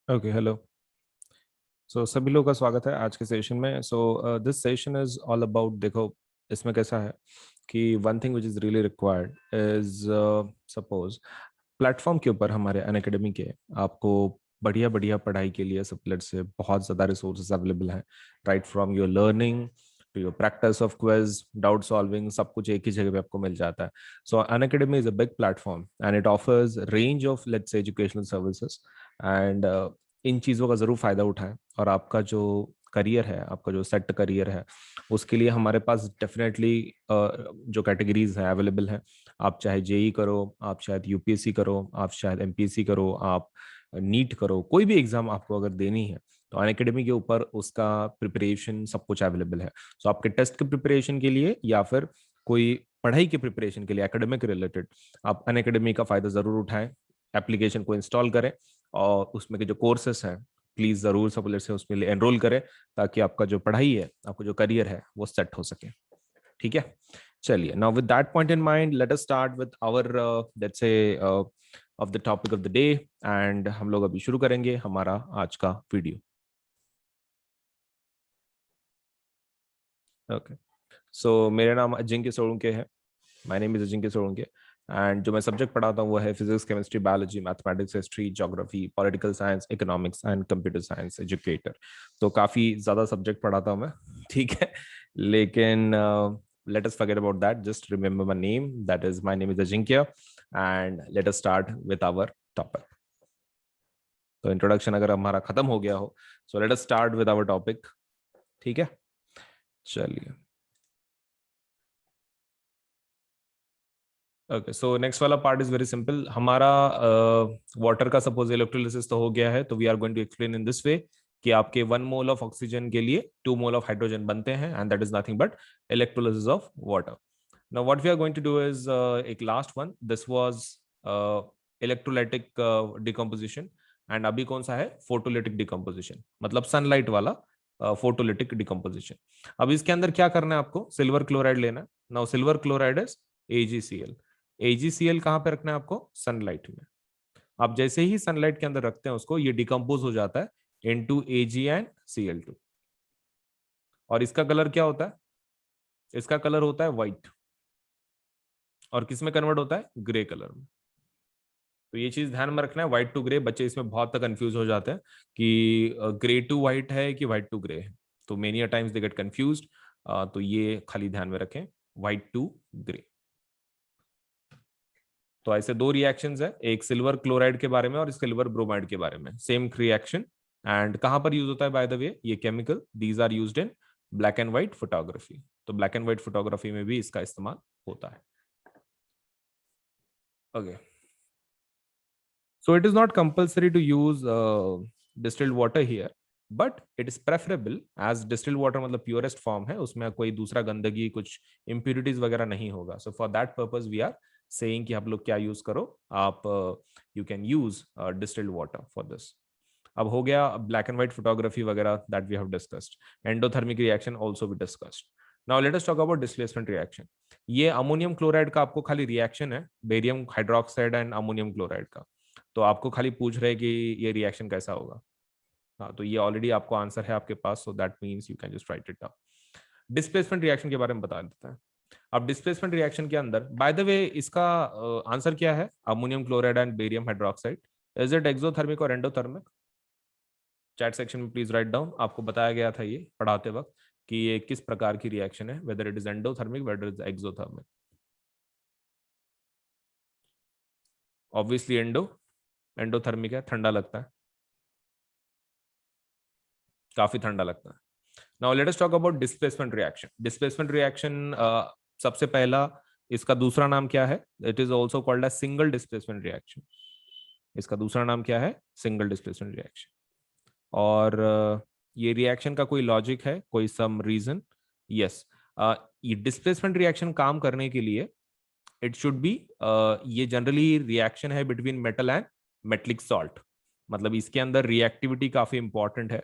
Okay, hello. सो सभी लोगों का स्वागत है आज के सेशन में। This session is all about, देखो इसमें कैसा है कि one thing which is really required is, suppose platform के ऊपर हमारे अनअकैडमी के आपको बढ़िया बढ़िया पढ़ाई के लिए सबलेट से बहुत ज़्यादा रिसोर्सेज अवेलेबल हैं। Right from your learning to your practice of quiz, doubt solving, सब कुछ एक ही जगह पे आपको मिल जाता है। सो Unacademy is a big platform and it offers range of let's say educational services and in चीज़ों का ज़रूर फ़ायदा उठाएं। और आपका जो करियर है, आपका जो सेट करियर है, उसके लिए हमारे पास डेफिनेटली जो कैटेगरीज हैं अवेलेबल हैं। आप चाहे जेई करो, आप शायद यूपीएससी करो, आप शायद एमपीएससी करो, आप नीट करो, कोई भी एग्जाम आपको अगर देनी है तो अनअकैडमी के ऊपर उसका प्रिपरेशन सब कुछ अवेलेबल है। सो आपके टेस्ट के प्रिपरेशन के लिए या फिर कोई पढ़ाई के प्रिपरेशन के लिए एकेडमिक रिलेटेड, आप अनअकैडमी का फायदा जरूर उठाएं। एप्लीकेशन को इंस्टॉल करें और उसमें के जो कोर्सेस हैं प्लीज जरूर सबलेट से उसमें एनरोल करें, ताकि आपका जो पढ़ाई है, आपका जो करियर है वो सेट हो सके। ठीक है, चलिए। Now with that point in mind, let us start with our let's say of the topic of the day. And हम लोग अभी शुरू करेंगे हमारा आज का वीडियो। ओके, सो मेरा नाम अजिंक्य सोलंके है। My name is Ajinkya Solanke. And जो मैं सब्जेक्ट पढ़ाता हूँ वो है physics, chemistry, biology, mathematics, history, geography, political science, economics and computer science educator. तो काफ़ी ज़्यादा सब्जेक्ट पढ़ाता हूँ मैं। ठीक है, लेकिन let us forget about that. Just remember my name. That is, my name is Ajinkya. And let us start with our topic. तो इंट्रोडक्शन अगर हमारा खत्म हो गया हो, so let us start with our topic. ठीक है, चलिए। ओके, सो नेक्स्ट वाला पार्ट इज वेरी सिंपल। हमारा वाटर का सपोज इलेक्ट्रोलिसिस तो हो गया है, तो we are going to explain in this way कि आपके 1 मोल ऑफ ऑक्सीजन के लिए 2 मोल ऑफ हाइड्रोजन बनते हैं, and that is nothing but electrolysis of water. Now what we are going to do is एक last one, this was electrolytic decomposition. And अभी कौन सा है? फोटोलिटिक डिकम्पोजिशन, मतलब सनलाइट वाला फोटोलिटिक डिकम्पोजिशन। अब इसके अंदर क्या करना है आपको? सिल्वर क्लोराइड लेना है। Now silver chloride is AgCl। AgCl कहाँ पे रखना है आपको? सनलाइट में। आप जैसे ही सनलाइट के अंदर रखते हैं उसको, ये डिकम्पोज हो जाता है इनटू Ag एंड Cl2। और इसका कलर क्या होता है? इसका कलर होता है व्हाइट। और किस में कन्वर्ट होता है? ग्रे कलर में। तो ये चीज ध्यान में रखना है, व्हाइट टू ग्रे। बच्चे इसमें बहुत तक कंफ्यूज हो जाते हैं कि ग्रे टू व्हाइट है कि व्हाइट टू ग्रे है, तो many times they get confused. तो ये खाली ध्यान में रखें, व्हाइट टू ग्रे। तो ऐसे दो रिएक्शंस है, एक सिल्वर क्लोराइड के बारे में और सिल्वर ब्रोमाइड के बारे में, सेम रिएक्शन। एंड कहां पर यूज होता है बाय द वे ये chemical? These are used in black and white photography. तो ब्लैक एंड व्हाइट फोटोग्राफी में भी इसका इस्तेमाल होता है। Okay, so it is not compulsory to use distilled water here, but it is preferable as distilled water मतलब purest form है, उसमें कोई दूसरा गंदगी, कुछ इम्प्यूरिटीज वगैरह नहीं होगा। So for that purpose we are saying कि आप लोग क्या यूज करो, आप you can use distilled water for this. अब हो गया ब्लैक एंड व्हाइट फोटोग्राफी वगैरह, that we have discussed. Endothermic reaction also we discussed. Now let us talk about displacement reaction. ये अमोनियम क्लोराइड का आपको खाली रिएक्शन है, barium hydroxide and ammonium chloride का। तो आपको खाली पूछ रहे कि ये रिएक्शन कैसा होगा। हाँ, तो ये ऑलरेडी आपको आंसर है आपके पास, so that means you can just write it down. Displacement reaction के बारे में बता देता है। अब डिस्प्लेसमेंट रिएक्शन के अंदर, बाय द वे, इसका आंसर क्या है? Ammonium chloride and barium hydroxide. Is it exothermic और एंडोथर्मिक? चैट सेक्शन में प्लीज राइट डाउन। आपको बताया गया था ये पढ़ाते वक्त कि ये किस प्रकार की रिएक्शन है, whether it is endothermic, whether it is exothermic. Obviously endothermic है, ठंडा लगता है, काफी ठंडा लगता है। Now let us talk about displacement reaction. Displacement reaction सबसे पहला, इसका दूसरा नाम क्या है? It is also called as single displacement reaction. इसका दूसरा नाम क्या है? Single displacement reaction. और ये रिएक्शन का कोई लॉजिक है, कोई सम रीजन? यस, ये डिस्प्लेसमेंट रिएक्शन काम करने के लिए इट शुड बी, ये जनरली रिएक्शन है between metal and metallic salt. मतलब इसके अंदर रिएक्टिविटी काफी इंपॉर्टेंट है,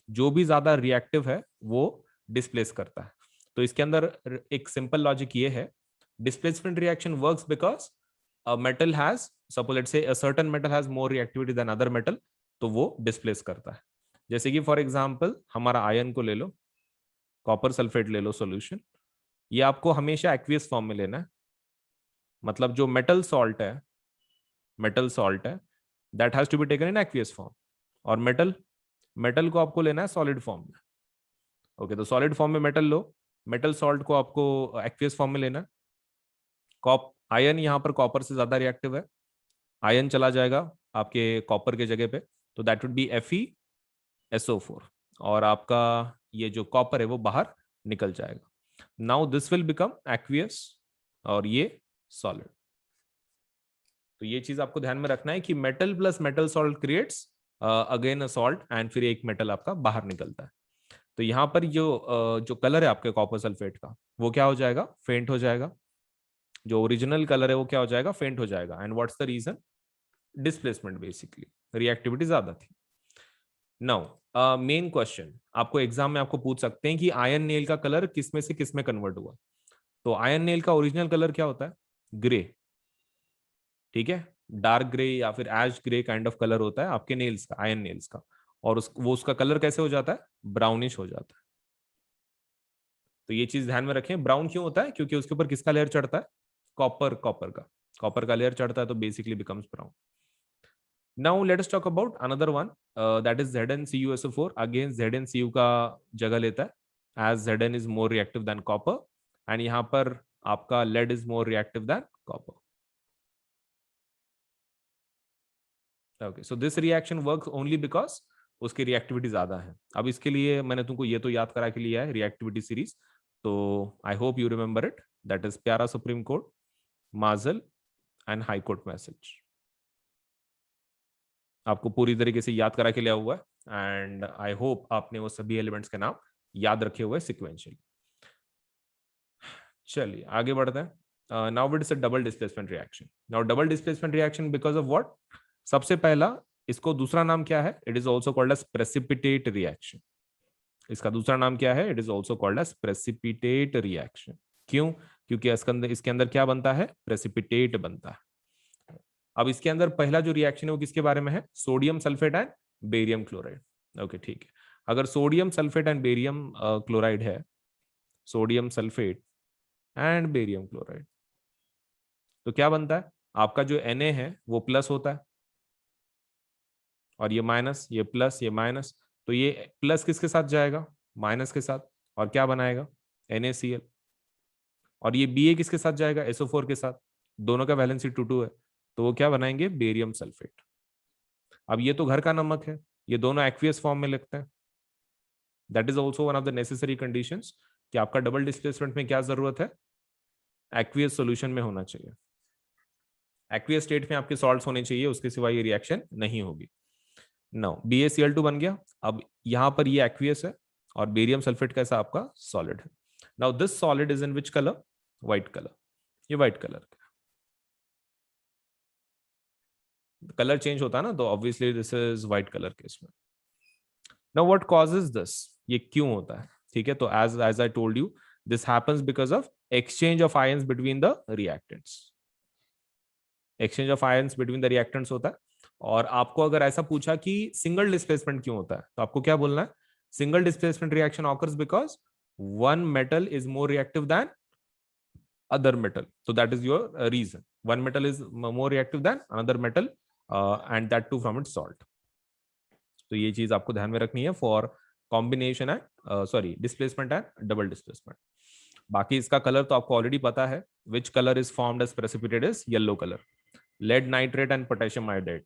जो भी ज्यादा रिएक्टिव है वो डिस्प्लेस करता है। तो इसके अंदर एक सिंपल लॉजिक ये है, displacement reaction works because a metal has, suppose let's say a certain metal has more reactivity than other metal, तो वो डिस्प्लेस करता है। जैसे कि फॉर एग्जांपल हमारा आयन को ले लो, कॉपर सल्फेट ले लो सॉल्यूशन, ये आपको हमेशा एक्वियस फॉर्म में लेना है। मतलब जो मेटल सॉल्ट है that has to be taken in aqueous form, और मेटल मेटल को आपको लेना है सॉलिड फॉर्म में। ओके, तो सॉलिड फॉर्म में मेटल लो, मेटल सॉल्ट को आपको एक्वियस फॉर्म में लेना है। कॉप आयन यहाँ पर कॉपर से ज्यादा रिएक्टिव है, आयन चला जाएगा आपके कॉपर के जगह पे, तो दैट वुड बी FeSO4, और आपका ये जो कॉपर है वो बाहर निकल जाएगा। Now this will become aqueous और ये सॉलिड। तो ये चीज आपको ध्यान में रखना है कि metal plus metal salt creates again a salt, and फिर एक मेटल आपका बाहर निकलता है। तो यहाँ पर जो कलर है आपके कॉपर सल्फेट का वो क्या हो जाएगा, फेंट हो जाएगा। जो ओरिजिनल कलर है वो क्या हो जाएगा, फेंट हो जाएगा। And what's the reason, displacement, basically reactivity ज्यादा थी। नाउ मेन क्वेश्चन आपको एग्जाम में आपको पूछ सकते हैं कि आयन नेल का कलर किस में से किस में कन्वर्ट हुआ। तो आयन नेल का ओरिजिनल कलर क्या होता है, ग्रे, ठीक है, डार्क ग्रे या फिर एश ग्रे काइंड ऑफ कलर होता है आपके नेल्स का, आयन नेल्स का। और वो उसका कलर कैसे हो जाता है, ब्राउनिश हो जाता है। तो ये चीज ध्यान में रखें, ब्राउन क्यों होता है, क्योंकि उसके ऊपर किसका लेयर चढ़ता है, कॉपर का लेयर चढ़ता है, तो basically becomes brown. Now let us talk about another one, that is ZnCuSO4। Again ZnCu का जगह लेता है, as Zn is more reactive than copper, and यहाँ पर आपका lead is more reactive than copper. Okay, so this reaction works only because उसकी reactivity ज्यादा है। अब इसके लिए मैंने तुमको ये तो याद करा के लिया है रिएक्टिविटी सीरीज, तो I hope you remember it, that is प्यारा सुप्रीम कोर्ट, माजल एंड हाई कोर्ट मैसेज। आपको पूरी तरीके से याद करा के लिया हुआ है, एंड आई होप आपने वो सभी एलिमेंट्स के नाम याद रखे हुए सिक्वेंशियली। चलिए आगे बढ़ते हैं। Now it is a double displacement reaction. Now double displacement reaction because of what, सबसे पहला, इसको दूसरा नाम क्या है, it is also called as precipitate reaction. इसका दूसरा नाम क्या है, it is also called as precipitate reaction. क्यों, क्योंकि इसके अंदर क्या बनता है, प्रेसिपिटेट बनता है। अब इसके अंदर पहला जो रिएक्शन है वो किसके बारे में है, sodium sulphate and barium chloride. Okay ठीक है, अगर sodium sulphate and barium chloride है, sodium sulphate and barium chloride, तो क्या बनता है, आपका जो Na है वो प्लस होता है, और ये माइनस, ये प्लस, ये माइनस, तो ये प्लस किसके साथ जाएगा, माइनस के साथ, और क्या बनाएगा, NaCl। और ये Ba किसके साथ जाएगा, SO4 के साथ, दोनों का वैलेंसी 2 है, तो वो क्या बनाएंगे, बेरियम सल्फेट। अब ये तो घर का नमक है, ये दोनों एक्वियस फॉर्म में लिखते हैं। That is also one of the necessary conditions कि आपका डबल डिस्प्लेसमेंट में क्या जरूरत है, एक्वियस सॉल्यूशन में होना चाहिए। एक्वियस स्टेट में आपके सॉल्ट्स होने चाहिए, उसके सिवा ये रिएक्शन नहीं होगी। नो, BaCl2 बन गया। अब यहां पर ये एक्वियस है और बेरियम सल्फेट कैसा आपका सॉलिड है। Now this solid is in which colour, white colour, ये व्हाइट कलर कलर चेंज होता है ना, तो obviously this is white colour के इसमें। नाउ व्हाट कॉजेज दिस, ये क्यों होता है, ठीक है, तो as as I told you, this happens because of exchange of ions between the reactants. Exchange of ions between the reactants होता है। और आपको अगर ऐसा पूछा कि सिंगल डिस्प्लेसमेंट क्यों होता है, तो आपको क्या बोलना है, single displacement reaction occurs because one metal is more reactive then other metal, so that is your reason, one metal is more reactive than another metal, and that too from its salt. तो ये चीज आपको ध्यान में रखनी है for combination and sorry displacement and double displacement. बाकी इसका कलर तो आपको ऑलरेडी पता है, which colour is formed as precipitate is yellow colour, lead nitrate and potassium iodide,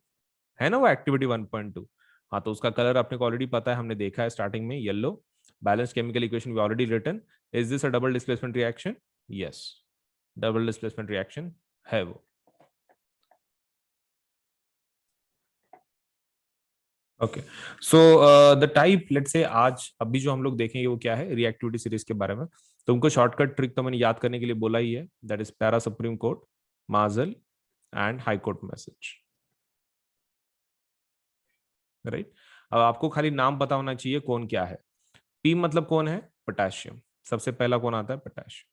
है ना वो एक्टिविटी 1.2। हाँ, तो उसका कलर अपने को ऑलरेडी पता है, हमने देखा है स्टार्टिंग में, yellow. Balance chemical equation we already written. Is this a double displacement reaction, yes, double displacement reaction है वो। Okay, so the type, let's say आज अभी जो हम लोग देखेंगे वो क्या है, रिएक्टिविटी सीरीज के बारे में। तुमको शॉर्टकट ट्रिक तो मैंने याद करने के लिए बोला ही है, that is para supreme court, माजल and high court message, right. अब आपको खाली नाम पता होना चाहिए कौन क्या है। पी मतलब कौन है, पोटेशियम, सबसे पहला कौन आता है, पोटेशियम।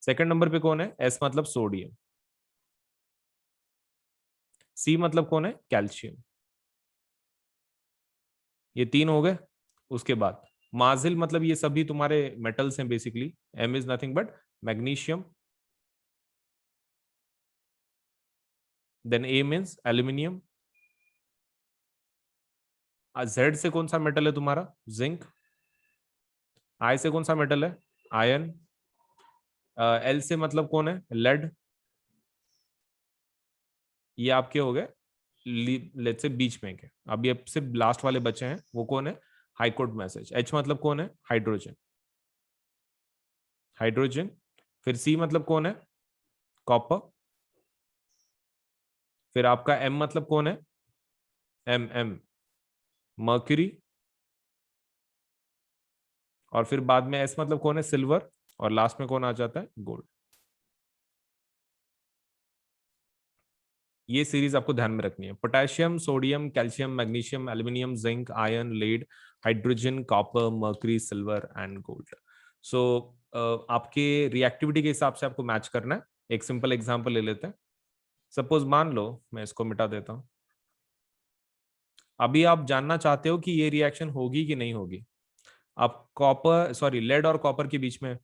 सेकंड नंबर पे कौन है, एस मतलब सोडियम। सी मतलब कौन है? कैल्शियम। ये 3 हो गए। उसके बाद माजिल मतलब ये सभी तुम्हारे मेटल्स हैं basically. M is nothing but magnesium. Then A means aluminium. Z से कौन सा मेटल है तुम्हारा? जिंक। आई से कौन सा मेटल है? आयरन। एल से मतलब कौन है? लेड। ये आपके हो गए लेट्स से बीच में के। अभी अब से लास्ट वाले बचे हैं, वो कौन है? High court message. एच मतलब कौन है? हाइड्रोजन। हाइड्रोजन। फिर सी मतलब कौन है? कॉपर। फिर आपका एम मतलब कौन है? M M mercury. और फिर बाद में एस मतलब कौन है? सिल्वर। और लास्ट में कौन आ जाता है? गोल्ड। ये सीरीज आपको ध्यान में रखनी है। Potassium, sodium, calcium, magnesium, aluminium, zinc, iron, lead, hydrogen, copper, mercury, silver and gold. So आपके रिएक्टिविटी के हिसाब से आपको मैच करना है। एक सिंपल एग्जांपल ले लेते हैं। सपोज मान लो मैं इसको मिटा देता हूं। अभी आप जानना चाहते हो कि ये रिएक्शन होगी कि नहीं होगी। आप कॉपर सॉरी लेड और कॉपर के बीच में,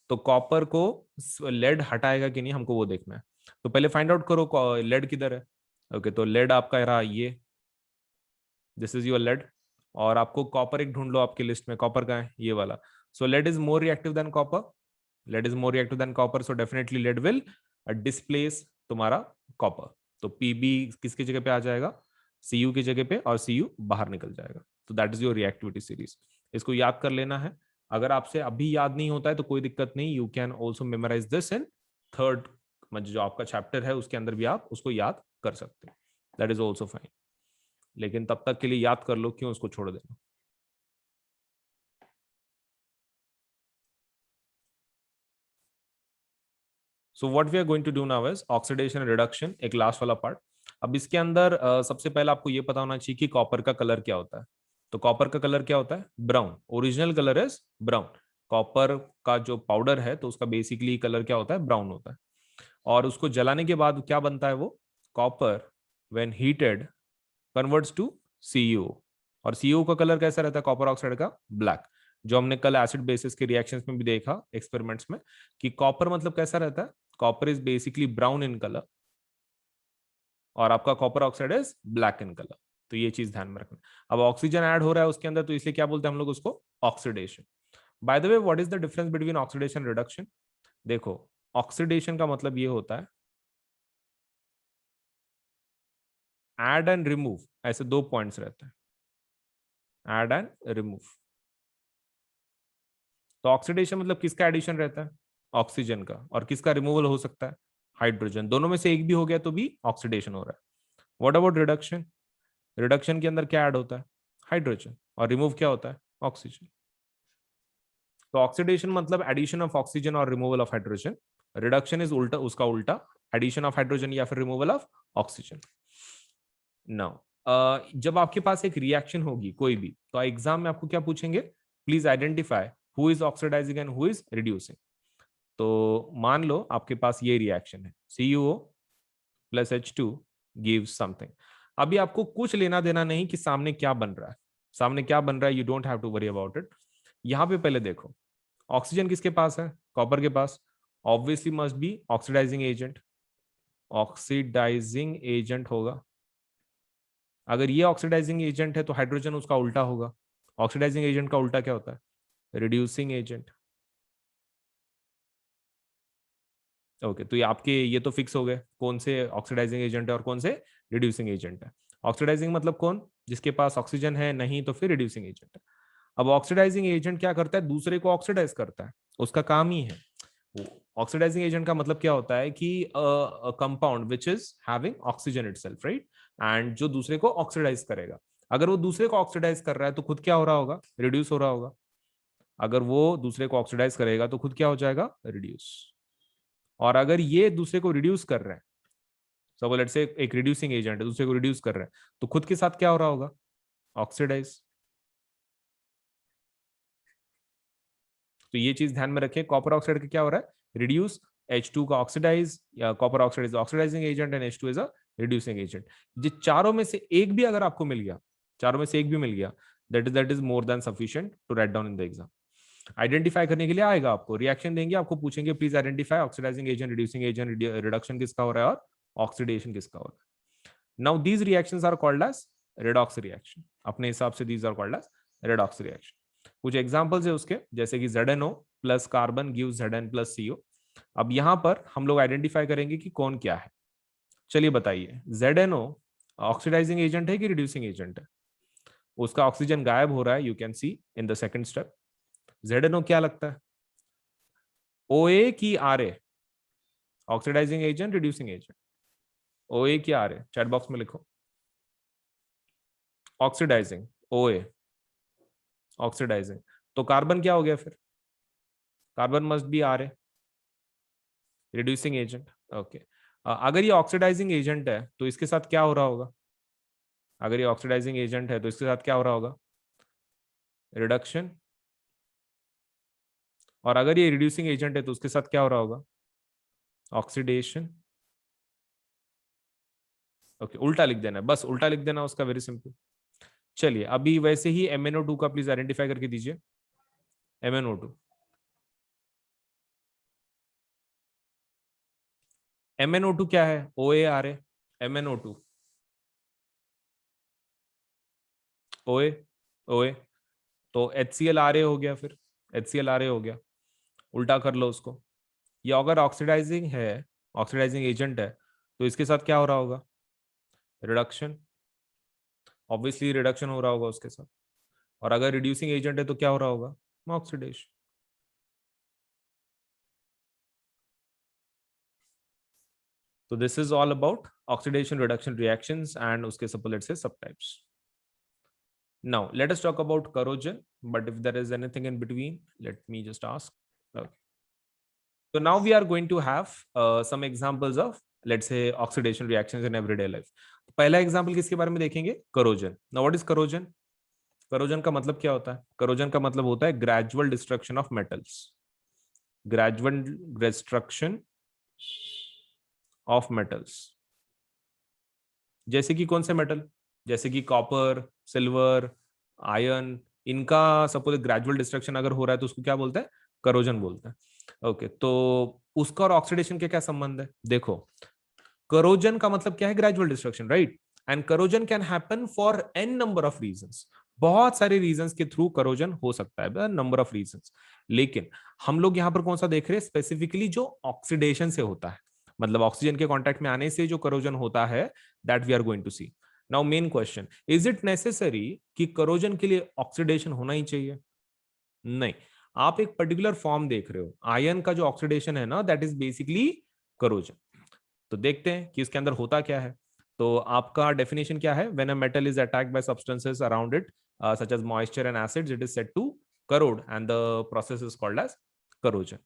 तो कॉपर को लेड हटाएगा कि नहीं, हमको वो देखना है। तो पहले फाइंड आउट करो लेड किधर है। ओके, तो लेड आपका रहा ये, दिस इज योर लेड। और आपको कॉपर एक ढूंढ लो आपकी लिस्ट में। कॉपर का है ये वाला। So lead is more reactive than copper. Lead is more reactive than copper, so definitely lead will displace तुम्हारा कॉपर। तो पीबी किसकी जगह पे आ जाएगा? सीयू की जगह पे, और सीयू बाहर निकल जाएगा। तो that is your reactivity series. इसको याद कर लेना है। अगर आपसे अभी याद नहीं होता है तो कोई दिक्कत नहीं, you can also memorise this in third, जो आपका चैप्टर है उसके अंदर भी आप उसको याद कर सकते हैं। That is also fine. लेकिन तब तक के लिए याद कर लो, क्यों उसको छोड़ देना। So what we are going to do now is oxidation reduction, एक लास्ट वाला पार्ट। अब इसके अंदर सबसे पहले आपको ये पता होना चाहिए कि कॉपर का कलर क्या होता है। तो कॉपर का कलर क्या होता है? Brown. Original colour is brown. Copper का जो पाउडर है तो उसका बेसिकली कलर क्या होता है? ब्राउन होता है। और उसको जलाने के बाद क्या बनता है वो? Copper when heated converts to CU. और सीयू का कलर कैसा रहता है कॉपर ऑक्साइड का? ब्लैक। जो हमने कल एसिड बेसिस के रिएक्शंस में भी देखा एक्सपेरिमेंट्स में, कि कॉपर मतलब कैसा रहता है? Copper is basically brown in colour, और आपका copper oxide is black in colour. तो ये चीज ध्यान में रखना। अब ऑक्सीजन ऐड हो रहा है उसके अंदर, तो इसलिए क्या बोलते हैं हम लोग उसको? Oxidation. Bye the way, what is the difference between oxidation reduction? देखो, ऑक्सीडेशन का मतलब ये होता है ऐड एंड रिमूव, ऐसे दो पॉइंट्स रहते हैं। Add and remove. तो ऑक्सीडेशन मतलब किसका एडिशन रहता है? ऑक्सीजन का। और किसका रिमूवल हो सकता है? हाइड्रोजन। दोनों में से एक भी हो गया तो भी ऑक्सीडेशन हो रहा है। What about reduction? रिडक्शन के अंदर क्या ऐड होता है? हाइड्रोजन। और रिमूव क्या होता है? ऑक्सीजन। तो ऑक्सीडेशन मतलब एडिशन ऑफ ऑक्सीजन और removal of hydrogen. Reduction is उल्टा, उसका उल्टा, एडिशन ऑफ हाइड्रोजन या फिर रिमूवल ऑफ ऑक्सीजन। नाउ जब आपके पास एक रिएक्शन होगी कोई भी, तो एग्जाम में आपको क्या पूछेंगे? Please identify who is oxidising and who is reducing. तो मान लो आपके पास ये रिएक्शन है, CuO plus H2 gives something. अभी आपको कुछ लेना देना नहीं कि सामने क्या बन रहा है। सामने क्या बन रहा है, you don't have to worry about it. यहां पे पहले देखो, ऑक्सीजन किसके पास है? कॉपर के पास। Obviously must be oxidising agent. Oxidising agent होगा। अगर ये ऑक्सीडाइजिंग एजेंट है तो हाइड्रोजन उसका उल्टा होगा। ऑक्सीडाइजिंग एजेंट का उल्टा क्या होता है? Reducing agent. ओके, तो ये आपके ये तो फिक्स हो गए कौन से ऑक्सीडाइजिंग एजेंट है और कौन से रिड्यूसिंग एजेंट है। ऑक्सीडाइजिंग मतलब कौन? जिसके पास ऑक्सीजन है, नहीं तो फिर रिड्यूसिंग एजेंट है। अब ऑक्सीडाइजिंग एजेंट क्या करता है? दूसरे को ऑक्सीडाइज करता है, उसका काम ही है। ऑक्सीडाइजिंग एजेंट का मतलब क्या होता है कि compound which is having oxygen itself, right, and जो दूसरे को ऑक्सीडाइज करेगा। अगर वो दूसरे को ऑक्सीडाइज कर रहा है तो खुद क्या हो रहा होगा? रिड्यूस हो रहा होगा। अगर वो दूसरे को ऑक्सीडाइज करेगा तो खुद क्या हो जाएगा? रिड्यूस। और अगर ये दूसरे को रिड्यूस कर रहे हैं, सो लेट्स से एक रिड्यूसिंग एजेंट है, दूसरे को रिड्यूस कर रहे हैं, तो खुद के साथ क्या हो रहा होगा? ऑक्सीडाइज। तो ये चीज ध्यान में रखें, कॉपर ऑक्साइड का क्या हो रहा है? रिड्यूस। H2 का ऑक्सीडाइज, या copper oxide is oxidising agent and H2 is a reducing agent. ये चारों में से एक भी अगर आपको मिल गया, चारों में से एक भी मिल गया, that is more than sufficient to write down in the exam. Identify करने के लिए आएगा, आपको रिएक्शन देंगे, आपको पूछेंगे please identify oxidising agent, reducing agent, reduction किसका हो रहा है और ऑक्सीडेशन किसका हो रहा है। Now these reactions are called as redox reaction. अपने हिसाब से these are called as redox reaction. कुछ एग्जांपल्स है उसके, जैसे कि ZnO plus carbon give Zn plus CO। अब यहां पर हम लोग आइडेंटिफाई करेंगे कि कौन क्या है। चलिए बताइए, ZnO ऑक्सीडाइजिंग एजेंट है कि रिड्यूसिंग एजेंट है? उसका ऑक्सीजन गायब हो रहा है, you can see in the second step. ZnO क्या लगता है, OA की RA? Oxidising agent, reducing agent? OA की RA, चैट बॉक्स में लिखो। Oxidising, OA oxidising. तो कार्बन क्या हो गया फिर? Carbon must be RA, reducing agent. Okay, अगर ये ऑक्सीडाइजिंग एजेंट है तो इसके साथ क्या हो रहा होगा? अगर ये ऑक्सीडाइजिंग एजेंट है तो इसके साथ क्या हो रहा होगा? रिडक्शन। और अगर ये रिड्यूसिंग एजेंट है तो उसके साथ क्या हो रहा होगा? ऑक्सीडेशन। ओके, उल्टा लिख देना है, बस उल्टा लिख देना उसका, वेरी सिंपल। चलिए अभी वैसे ही MnO2 का प्लीज आइडेंटिफाई करके दीजिए। MnO2, MnO2 क्या है? OA RA, MnO2 OA OA। तो HCl RA हो गया, फिर HCl RA हो गया, उल्टा कर लो उसको। ये अगर ऑक्सीडाइजिंग है, ऑक्सीडाइजिंग एजेंट है, तो इसके साथ क्या हो रहा होगा? रिडक्शन। ऑब्वियसली रिडक्शन हो रहा होगा उसके साथ। और अगर रिड्यूसिंग एजेंट है तो क्या हो रहा होगा? ऑक्सीडेशन। तो this is all about oxidation reduction reactions and उसके सपोलेट से सब types. Now let us talk about corrosion, but if there is anything in between, let me just ask. Okay. So now we are going to have some examples of, let's say, oxidation reactions in everyday life. पहला example किसके बारे में देखेंगे? Corrosion. Now what is corrosion? Corrosion का मतलब क्या होता है? करोजन का मतलब होता है gradual destruction of metals, gradual destruction of metals. जैसे कि कौन से मेटल? जैसे कि कॉपर, सिल्वर, आयरन, इनका सपोज ग्रेजुअल डिस्ट्रक्शन अगर हो रहा है तो उसको क्या बोलते हैं? करोजन बोलते हैं। ओके, तो उसका और ऑक्सीडेशन के क्या संबंध है? देखो, करोजन का मतलब क्या है? Gradual destruction, right? And corrosion can happen for an number of reasons. बहुत सारे रीजंस के थ्रू करोजन हो सकता है, नंबर ऑफ रीजंस। लेकिन हम लोग यहाँ पर कौन सा देख रहे हैं? स्पेसिफिकली जो ऑक्सीडेशन से होता है, मतलब ऑक्सीजन के कांटेक्ट में आने से जो करोजन होता है, that we are going to see. Now main question, is it necessary कि करोजन के लिए ऑक्सीडेशन होना ही चाहिए? नहीं। आप एक पर्टिकुलर फॉर्म देख रहे हो, आयन का जो ऑक्सीडेशन है ना, दैट इज बेसिकली करोजन। तो देखते हैं कि इसके अंदर होता क्या है। तो आपका डेफिनेशन क्या है? When a metal is attacked by substances around it such as moisture and acids, it is said to corrode and the process is called as corrosion.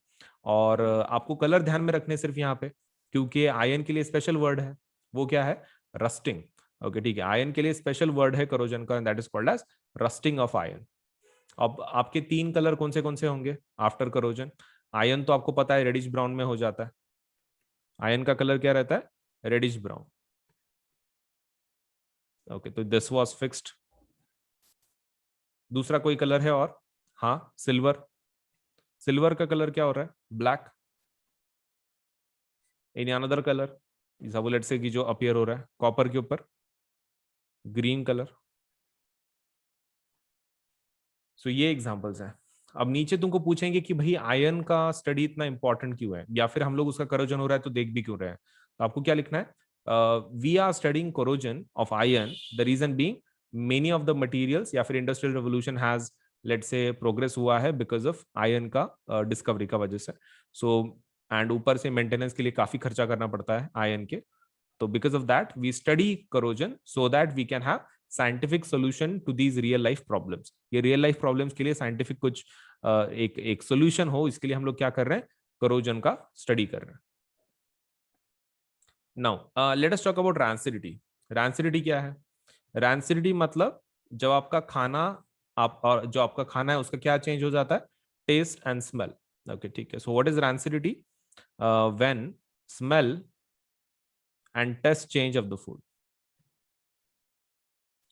और आपको कलर ध्यान में रखने सिर्फ यहाँ पे, क्योंकि आयन के लिए स्पेशल वर्ड है, वो क्या है? रस्टिंग। ओके ठीक है, आयन के लिए स्पेशल वर्ड है करोजन का, that is called as rusting of iron. अब आपके तीन कलर कौन से होंगे आफ्टर करोजन? आयन तो आपको पता है रेडिश ब्राउन में हो जाता है, आयन का कलर क्या रहता है? Reddish brown. ओके, तो दिस वाज फिक्स्ड। दूसरा कोई कलर है और? हाँ, सिल्वर। सिल्वर का कलर क्या हो रहा है? Black. Any another colour let's say कि जो अपीयर हो रहा है कॉपर के ऊपर? Green colour. सो ये एग्जांपल्स हैं। अब नीचे तुमको पूछेंगे कि भाई आयन का स्टडी इतना इंपॉर्टेंट क्यों है, या फिर हम लोग उसका करोजन हो रहा है तो देख भी क्यों रहे हैं? तो आपको क्या लिखना है? We are studying corrosion of iron, the reason being many of the materials, या फिर industrial revolution has, let's say, progress हुआ है बिकॉज ऑफ आयन का डिस्कवरी का वजह से। सो एंड ऊपर से मेंटेनेंस के लिए काफी खर्चा करना पड़ता है आयन के। तो because of that we study corrosion so that we can have scientific solution to these real life problems. ये रियल लाइफ प्रॉब्लम्स के लिए साइंटिफिक कुछ एक सोल्यूशन हो, इसके लिए हम लोग क्या कर रहे हैं? करोजन का स्टडी कर रहे हैं। Now let us talk about rancidity. Rancidity क्या है? रैंसिडिटी मतलब जब आपका खाना, आप और जो आपका खाना है उसका क्या चेंज हो जाता है? Test and smell. ओके ठीक है, so what is rancidity? When smell and taste change of the food,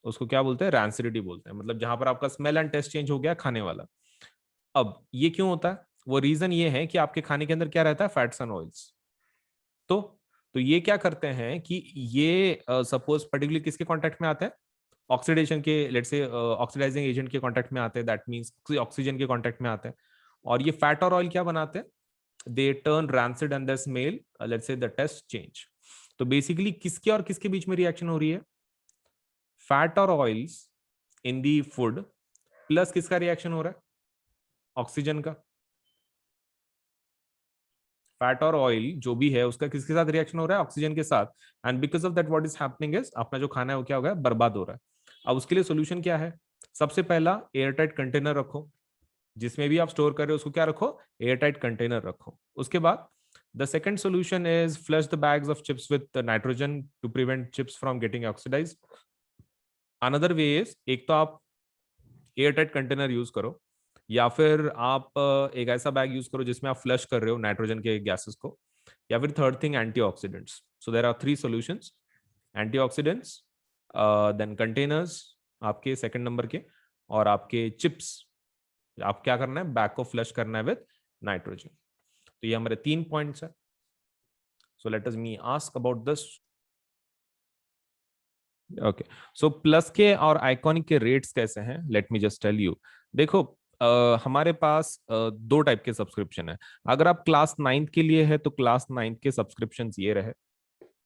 उसको क्या बोलते हैं, रैंसिडिटी बोलते हैं, मतलब जहां पर आपका स्मेल एंड टेस्ट चेंज हो गया खाने वाला। अब ये क्यों होता है, वो रीजन ये है कि आपके खाने के अंदर क्या रहता है, फैट्स एंड ऑयल्स। तो तो ये क्या करते हैं कि ये सपोज पर्टिकुलरली किसके कांटेक्ट में आते हैं, ऑक्सीडेशन के, लेट्स से ऑक्सीडाइजिंग एजेंट के कांटेक्ट में आते हैं, दैट मींस ऑक्सीजन के कांटेक्ट में आते हैं। और ये फैट और ऑयल क्या बनाते हैं, they turn rancid and the smell, let's say the taste change. तो बेसिकली किसके और किसके बीच में रिएक्शन हो रही है, फैट और ऑयल्स इन दी फूड प्लस किसका रिएक्शन हो रहा है, ऑक्सीजन का। फैट और ऑयल जो भी है उसका किसके साथ रिएक्शन हो रहा है, ऑक्सीजन के साथ। And because of that what is happening is अपना जो खाना है वो क्या हो गया, बर्बाद हो रहा है। अब उसके लिए सोल्यूशन क्या है, सबसे पहला एयरटाइट कंटेनर रखो, जिसमें भी आप स्टोर कर रहे हो उसको क्या रखो, एयरटाइट कंटेनर रखो। उसके बाद the second solution is flush the bags of chips with nitrogen to prevent chips from getting oxidised. Another way is, एक तो आप एयरटाइट कंटेनर यूज करो, या फिर आप एक ऐसा बैग यूज करो जिसमें आप फ्लश कर रहे हो नाइट्रोजन के गैसेस को, या फिर third thing antioxidants. So there are three solutions, antioxidants, then containers आपके सेकंड नंबर के, और आपके चिप्स, आप क्या करना है, बैग को फ्लश करना है विद नाइट्रोजन। तो ये हमारे 3 पॉइंट्स है। So let us me ask about this. Okay, so Plus के और आइकॉनिक के रेट्स कैसे हैं, let me just tell you. देखो, हमारे पास दो टाइप के सब्सक्रिप्शन है। अगर आप क्लास 9th के लिए है तो क्लास 9th के सब्सक्रिप्शन ये रहे,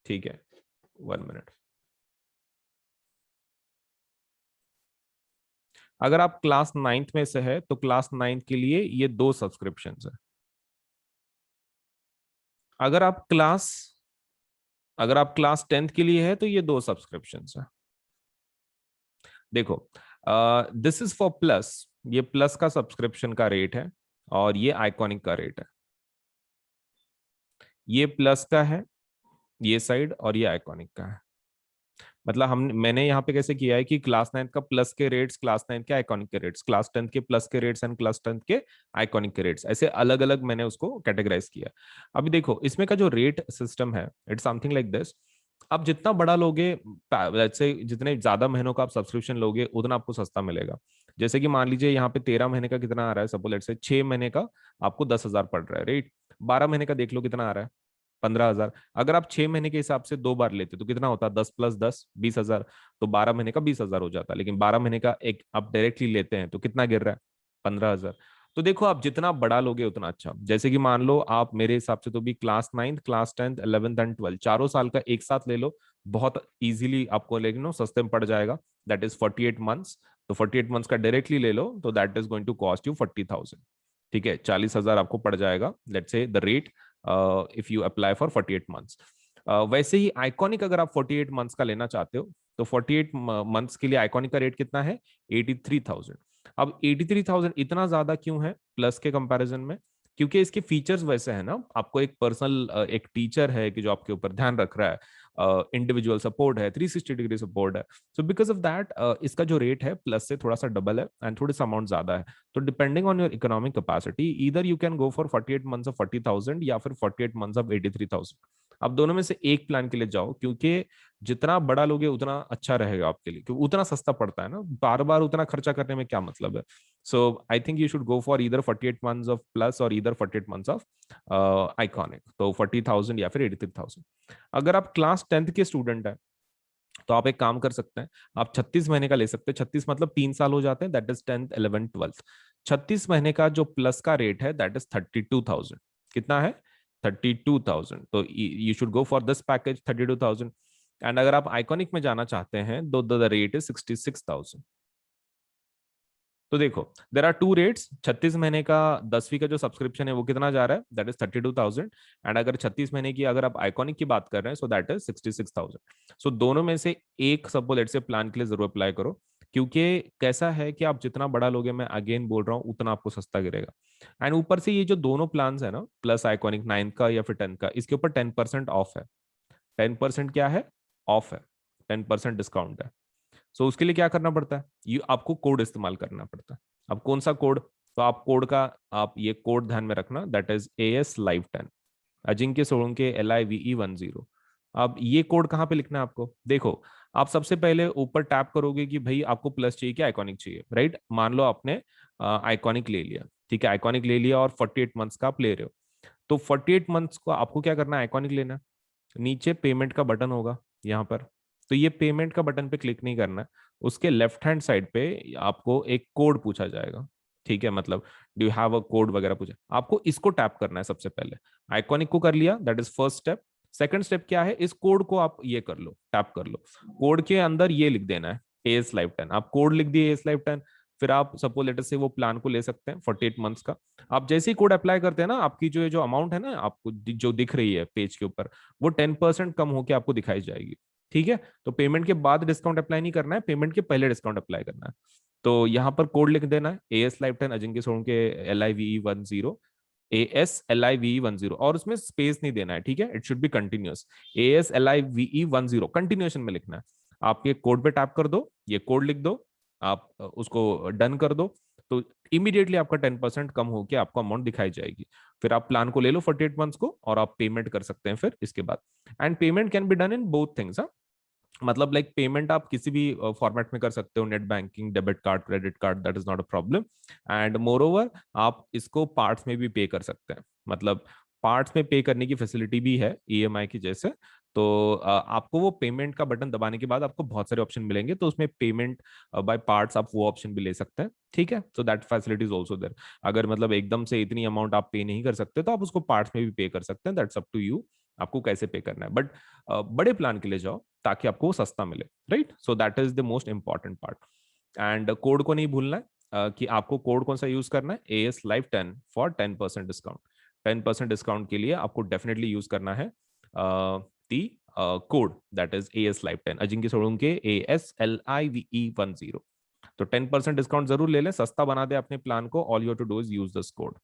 ठीक है, 1 मिनट। अगर आप क्लास 9th में से है तो क्लास 9th के लिए ये दो सब्सक्रिप्शन है। अगर आप क्लास अगर आप क्लास 10th के लिए है तो ये दो सब्सक्रिप्शन है। देखो, दिस इज फॉर प्लस, ये प्लस का सब्सक्रिप्शन का रेट है, और ये आइकॉनिक का रेट है। ये प्लस का है ये साइड, और ये आइकॉनिक का है। मतलब मैंने यहाँ पे कैसे किया है कि क्लास 9th का प्लस के रेट्स, क्लास 9th के आइकॉनिक के रेट्स, क्लास 10th के प्लस के रेट्स एंड क्लास 10th के आइकॉनिक के रेट्स, ऐसे अलग अलग मैंने उसको कैटेगराइज किया। अभी देखो इसमें का जो रेट सिस्टम है, इट्स समथिंग लाइक दिस। आप जितना बड़ा लोगे, let's say जितने ज्यादा महीनों का आप सब्सक्रिप्शन लोगे उतना आपको सस्ता मिलेगा। जैसे कि मान लीजिए यहाँ पे 13 महीने का कितना आ रहा है, सपोज लेट्स से 6 महीने का आपको 10,000 पड़ रहा है, राइट। 12 महीने का देख लो कितना आ रहा है, 15,000। अगर आप 6 महीने के हिसाब से दो बार लेते तो कितना होता, 10 + 10 20,000। तो 12 महीने का 20,000 हो जाता, लेकिन 12 महीने का एक आप डायरेक्टली लेते हैं तो कितना गिर रहा है, 15,000। तो देखो आप जितना बड़ा लोगे उतना अच्छा। जैसे कि मान लो आप मेरे हिसाब से तो भी class 9th, class 10th, 11th and 12th चारों साल का एक साथ ले लो, बहुत इजीली आपको लेकिन सस्ते में पड़ जाएगा। That is 48 months. तो 48 मंथ्स का डायरेक्टली ले लो तो that is going to cost you 40,000। ठीक है, 40,000 आपको पड़ जाएगा, let's say the rate, if you apply for 48 months. वैसे ही आइकॉनिक अगर आप 48 मंथ्स का लेना चाहते हो तो 48 मंथ्स के लिए आइकॉनिक का रेट कितना है, 83,000। अब 83,000 इतना ज्यादा क्यों है प्लस के कंपैरिजन में, क्योंकि इसके फीचर्स वैसे हैं ना, आपको एक पर्सनल एक टीचर है कि जो आपके ऊपर ध्यान रख रहा है, इंडिविजुअल सपोर्ट है, 360 डिग्री सपोर्ट है। सो बिकॉज ऑफ दैट इसका जो रेट है प्लस से थोड़ा सा डबल है एंड थोड़ा सा अमाउंट ज्यादा है। तो depending on your economic capacity, इधर you can go for 48 months of 40,000 या फिर 48 मंथ्स ऑफ 83,000। आप दोनों में से एक प्लान के लिए जाओ, क्योंकि जितना बड़ा लोगे उतना अच्छा रहेगा आपके लिए, क्योंकि उतना सस्ता पड़ता है ना, बार बार उतना खर्चा करने में क्या मतलब है। So I think you should go for इधर 48 मंथ्स ऑफ प्लस और इधर 48 मंथ्स ऑफ आइकॉनिक, तो 40,000 या फिर 83,000। अगर आप क्लास 10th के स्टूडेंट है तो आप एक काम कर सकते हैं, आप 36 महीने का ले सकते हैं। 36 मतलब 3 साल हो जाते हैं, that is 10th 11th 12th। 36 महीने का जो प्लस का रेट है दैट इज 32,000। कितना है, 32,000। तो you should go for this package 32,000। And अगर आप आइकॉनिक में जाना चाहते हैं तो द रेट इज 66,000। तो देखो देर आर टू रेट्स। 36 महीने का 10वीं का जो सब्सक्रिप्शन है वो कितना जा रहा है, दैट इज 32,000। एंड अगर 36 महीने की अगर आप आइकॉनिक की बात कर रहे हैं सो दैट इज 66,000। सो दोनों में से एक सपोज लेट्स से प्लान के लिए जरूर अप्लाई करो, क्योंकि कैसा है कि आप जितना बड़ा लोगे, मैं अगेन बोल रहा हूँ, उतना आपको सस्ता गिरेगा। एंड ऊपर से ये जो दोनों प्लान है ना, प्लस आइकॉनिक 9th का या फिर 10th का, इसके ऊपर 10% ऑफ है। 10% क्या है, ऑफ है, 10% डिस्काउंट है। सो उसके लिए क्या करना पड़ता है, ये आपको कोड इस्तेमाल करना पड़ता है। अब कौन सा कोड, तो आप कोड का, आप ये कोड ध्यान में रखना, that is AS Live 10, Ajinkya Solanke LIVE 10। अब ये कोड कहाँ पे लिखना है आपको, देखो आप सबसे पहले ऊपर टैप करोगे कि भाई आपको प्लस चाहिए क्या आइकॉनिक चाहिए, राइट। मान लो आपने आइकॉनिक ले लिया, ठीक है, आइकॉनिक ले लिया और 48 मंथ्स का आप ले रहे हो, तो 48 मंथ्स को आपको क्या करना है, आइकॉनिक लेना है। नीचे पेमेंट का बटन होगा यहाँ पर, तो ये पेमेंट का बटन पे क्लिक नहीं करना है, उसके लेफ्ट हैंड साइड पे आपको एक कोड पूछा जाएगा, ठीक है, मतलब do you have a code वगैरह पूछा, आपको इसको टैप करना है सबसे पहले। आइकॉनिक को कर लिया, that is first step. Second step क्या है, इस कोड को आप ये कर लो, टैप कर लो, कोड के अंदर ये लिख देना है एएस लाइफ 10, आप कोड लिख दिए एएस लाइफ 10। फिर आप सपोज लेटर से वो प्लान को ले सकते हैं 48 मंथ्स का। आप जैसे ही कोड अप्लाई करते हैं ना, आपकी जो जो अमाउंट है ना आपको जो दिख रही है पेज के ऊपर, वो 10% कम होकर आपको दिखाई जाएगी, ठीक है। तो पेमेंट के बाद डिस्काउंट अप्लाई नहीं करना है, पेमेंट के पहले डिस्काउंट अप्लाई करना है। तो यहाँ पर कोड लिख देना है एएस लाइफ 10 अजिंक्य सोन के LIVE10, ASLIVE10, और उसमें स्पेस नहीं देना है, ठीक है, it should be continuous. ASLIVE10 continuation में लिखना है। आप ये कोड पे टैप कर दो, ये कोड लिख दो, आप उसको डन कर दो, तो इमीडिएटली आपका 10% कम होकर आपको अमाउंट दिखाई जाएगी। फिर आप प्लान को ले लो 48 मंथ्स को और आप पेमेंट कर सकते हैं फिर इसके बाद। And payment can be done in both things, मतलब लाइक पेमेंट आप किसी भी फॉर्मेट में कर सकते हो, net banking, debit card, credit card, that is not a problem. And more over आप इसको पार्ट्स में भी पे कर सकते हैं, मतलब पार्ट्स में पे करने की फैसिलिटी भी है ईएमआई की जैसे। तो आपको वो पेमेंट का बटन दबाने के बाद आपको बहुत सारे ऑप्शन मिलेंगे, तो उसमें पेमेंट बाय पार्ट्स आप वो ऑप्शन भी ले सकते हैं, ठीक है। So that facility is also there. अगर मतलब एकदम से इतनी अमाउंट आप पे नहीं कर सकते तो आप उसको पार्ट्स में भी पे कर सकते हैं, दैट्स अप टू यू, आपको कैसे पे करना है। बट बड़े प्लान के लिए जाओ ताकि आपको वो सस्ता मिले, right. So that is the most important part. And code को नहीं भूलना है कि आपको कोड कौन सा यूज करना है, AS Life 10 for 10% discount. 10% discount के लिए आपको डेफिनेटली यूज करना है the code, that is AS Life 10 Ajinkya सोडूम के ASLIVE10। तो 10% डिस्काउंट जरूर ले लें, सस्ता बना दे अपने प्लान को, all you to do is use this code,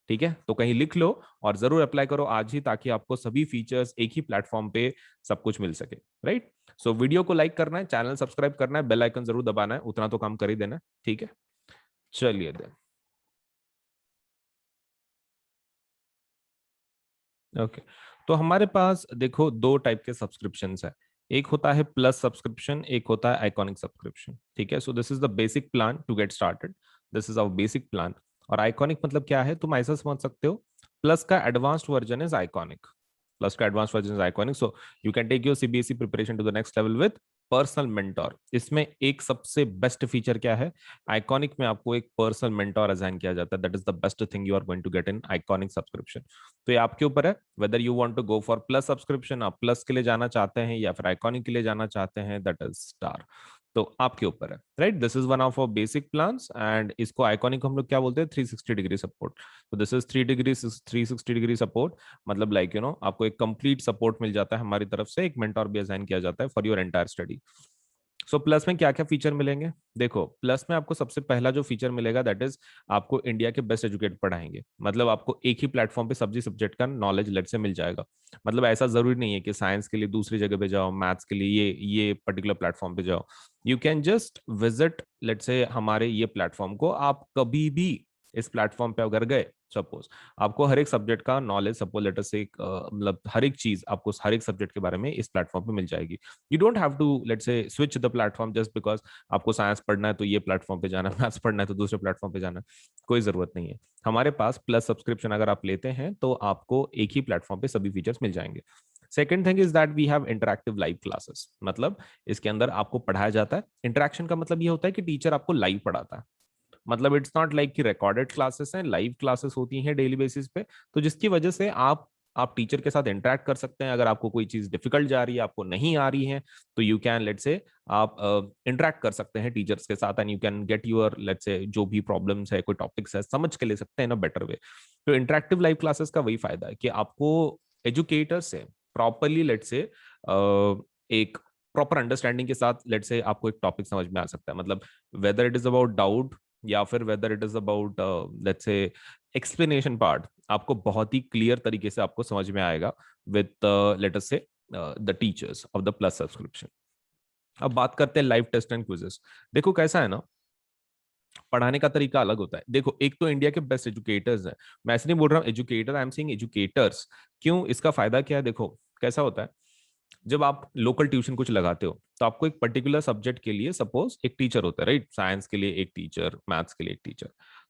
ठीक है। तो कहीं लिख लो और जरूर अप्लाई करो आज ही, ताकि आपको सभी फीचर्स एक ही प्लेटफॉर्म पे सब कुछ मिल सके, राइट। सो वीडियो को लाइक करना है, चैनल सब्सक्राइब करना है, बेल आइकन जरूर दबाना है, उतना तो काम कर ही देना, ठीक है। चलिए देन, ओके। तो हमारे पास देखो दो टाइप के सब्सक्रिप्शन है, एक होता है प्लस सब्सक्रिप्शन, एक होता है आइकॉनिक सब्सक्रिप्शन, ठीक है। So this is the basic plan to get started, this is our basic plan. और आइकॉनिक मतलब क्या है, तुम ऐसा समझ सकते हो, प्लस का advanced version is iconic, plus का advance version is iconic. So you can take your CBSE preparation to the next level with personal mentor. इसमें एक सबसे बेस्ट फीचर क्या है, आइकॉनिक में आपको एक पर्सनल मेंटोर असाइन किया जाता है, that is the best thing you are going to get in Iconic subscription. तो ये आपके ऊपर है whether you want to go for Plus subscription, आप प्लस के लिए जाना चाहते हैं या फिर आइकॉनिक के लिए जाना चाहते हैं, दैट इज स्टार। तो आपके ऊपर है, right. This is one of our basic plans, and इसको आइकॉनिक हम लोग क्या बोलते हैं, 360 डिग्री सपोर्ट। तो दिस इज 360 डिग्री सपोर्ट, मतलब लाइक यू नो आपको एक कंप्लीट सपोर्ट मिल जाता है हमारी तरफ से, एक मेंटोर भी असाइन किया जाता है for your entire study. So plus में क्या क्या फीचर मिलेंगे, देखो प्लस में आपको सबसे पहला जो फीचर मिलेगा दैट इज आपको इंडिया के बेस्ट एजुकेट पढ़ाएंगे, मतलब आपको एक ही प्लेटफॉर्म पे सब्जी सब्जेक्ट का नॉलेज लेट से मिल जाएगा। मतलब ऐसा जरूरी नहीं है कि साइंस के लिए दूसरी जगह पे जाओ, मैथ्स के लिए ये पर्टिकुलर प्लेटफॉर्म पे जाओ। You can just visit let say हमारे ये प्लेटफॉर्म को, आप कभी भी इस प्लेटफॉर्म पे अगर गए, सपोज आपको हर एक सब्जेक्ट का नॉलेज, सपोज लेटर से मतलब हर एक चीज आपको हर एक सब्जेक्ट के बारे में इस प्लेटफॉर्म पे मिल जाएगी। You don't have to let से switch the platform just because आपको साइंस पढ़ना है तो ये प्लेटफॉर्म पे जाना है, मैथ्स पढ़ना है तो दूसरे प्लेटफॉर्म पे जाना है, कोई जरूरत नहीं है। हमारे पास प्लस सब्सक्रिप्शन अगर आप लेते हैं तो आपको एक ही प्लेटफॉर्म पे सभी फीचर्स मिल जाएंगे। Second thing is that we have interactive live classes, मतलब इसके अंदर आपको पढ़ाया जाता है, इंटरेक्शन का मतलब ये होता है कि टीचर आपको लाइव पढ़ाता है, मतलब इट्स नॉट लाइक कि रिकॉर्डेड क्लासेस हैं, लाइव क्लासेस होती हैं डेली बेसिस पे। तो जिसकी वजह से आप टीचर के साथ इंटरेक्ट कर सकते हैं, अगर आपको कोई चीज डिफिकल्ट जा रही है, आपको नहीं आ रही है, तो यू कैन लेट से आप इंटरेक्ट कर सकते हैं टीचर्स के साथ, and you can get your let say जो भी प्रॉब्लम्स है, कोई टॉपिक्स है, समझ के ले सकते हैं ना बेटर वे। तो इंटरेक्टिव लाइव क्लासेस का वही फायदा है कि आपको एजुकेटर से प्रॉपरली लेट से एक प्रॉपर अंडरस्टैंडिंग के साथ लेट से आपको एक टॉपिक समझ में आ सकता है, मतलब weather it is about doubt या फिर weather it is about let's say explanation part, आपको बहुत ही क्लियर तरीके से आपको समझ में आएगा विद लेट अस से the teachers of the plus subscription. अब बात करते हैं लाइव टेस्ट एंड क्विजेस। देखो कैसा है ना, पढ़ाने का तरीका अलग होता है। देखो एक तो इंडिया के बेस्ट एजुकेटर्स हैं, मैं ऐसे नहीं बोल रहा हूँ educator, I am saying educators. क्यों, इसका फायदा क्या है, देखो कैसा होता है, जब आप लोकल ट्यूशन कुछ लगाते हो तो आपको एक पर्टिकुलर सब्जेक्ट के लिए सपोज एक टीचर होता है, राइट? साइंस के लिए एक टीचर, मैथ्स के लिए एक टीचर।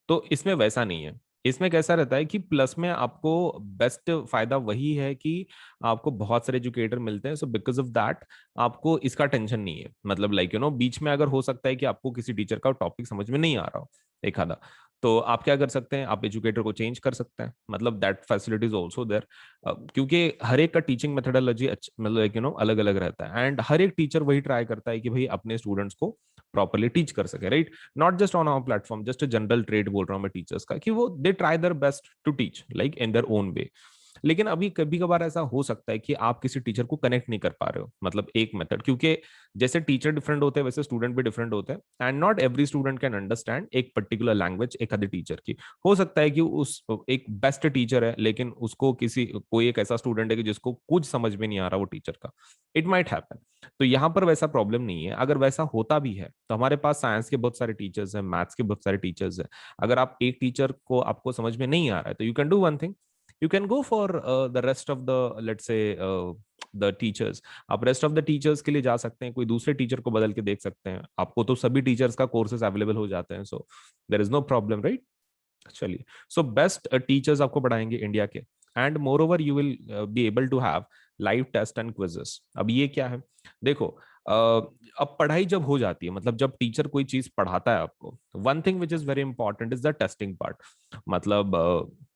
तो इसमें वैसा नहीं है। इसमें कैसा रहता है कि प्लस में आपको बेस्ट फायदा वही है कि आपको बहुत सारे एजुकेटर मिलते हैं, सो बिकॉज ऑफ दैट आपको इसका टेंशन नहीं है। मतलब लाइक बीच में अगर हो सकता है कि आपको किसी टीचर का टॉपिक समझ में नहीं आ रहा हो एक आधा, तो आप क्या कर सकते हैं, आप एजुकेटर को चेंज कर सकते हैं। मतलब that facility is also there, क्योंकि हर एक का टीचिंग मेथोडोलॉजी मतलब अलग अलग रहता है, एंड हर एक टीचर वही ट्राई करता है कि भाई अपने स्टूडेंट्स को प्रॉपरली टीच कर सके, right? Not just on our platform, just a general trade बोल रहा हूँ मैं टीचर्स का, कि वो they try their best to teach like in their own way. लेकिन अभी कभी कभार ऐसा हो सकता है कि आप किसी टीचर को कनेक्ट नहीं कर पा रहे हो, मतलब एक मेथड, क्योंकि जैसे टीचर डिफरेंट होते हैं वैसे स्टूडेंट भी डिफरेंट होते हैं, and not every student can understand एक पर्टिकुलर लैंग्वेज एक आधे टीचर की। हो सकता है कि उस एक बेस्ट टीचर है लेकिन उसको किसी कोई एक ऐसा स्टूडेंट है कि जिसको कुछ समझ में नहीं आ रहा वो टीचर का। It might happen. तो यहाँ पर वैसा प्रॉब्लम नहीं है। अगर वैसा होता भी है तो हमारे पास साइंस के बहुत सारे टीचर्स हैं, मैथ्स के बहुत सारे टीचर्स हैं। अगर आप एक टीचर को आपको समझ में नहीं आ रहा है तो you can do one thing, you can go for the rest of the, let's say, the teachers। आप रेस्ट ऑफ द टीचर्स के लिए जा सकते हैं, कोई दूसरे टीचर को बदल के देख सकते हैं। आपको तो सभी टीचर्स का कोर्सेज अवेलेबल हो जाते हैं, so there is no problem, right? चलिए, सो बेस्ट टीचर्स आपको पढ़ाएंगे इंडिया के, and moreover you will be able to have live test and quizzes. अब ये क्या है, देखो, अब पढ़ाई जब हो जाती है, मतलब जब टीचर कोई चीज पढ़ाता है आपको, one thing which is very important is the testing part. मतलब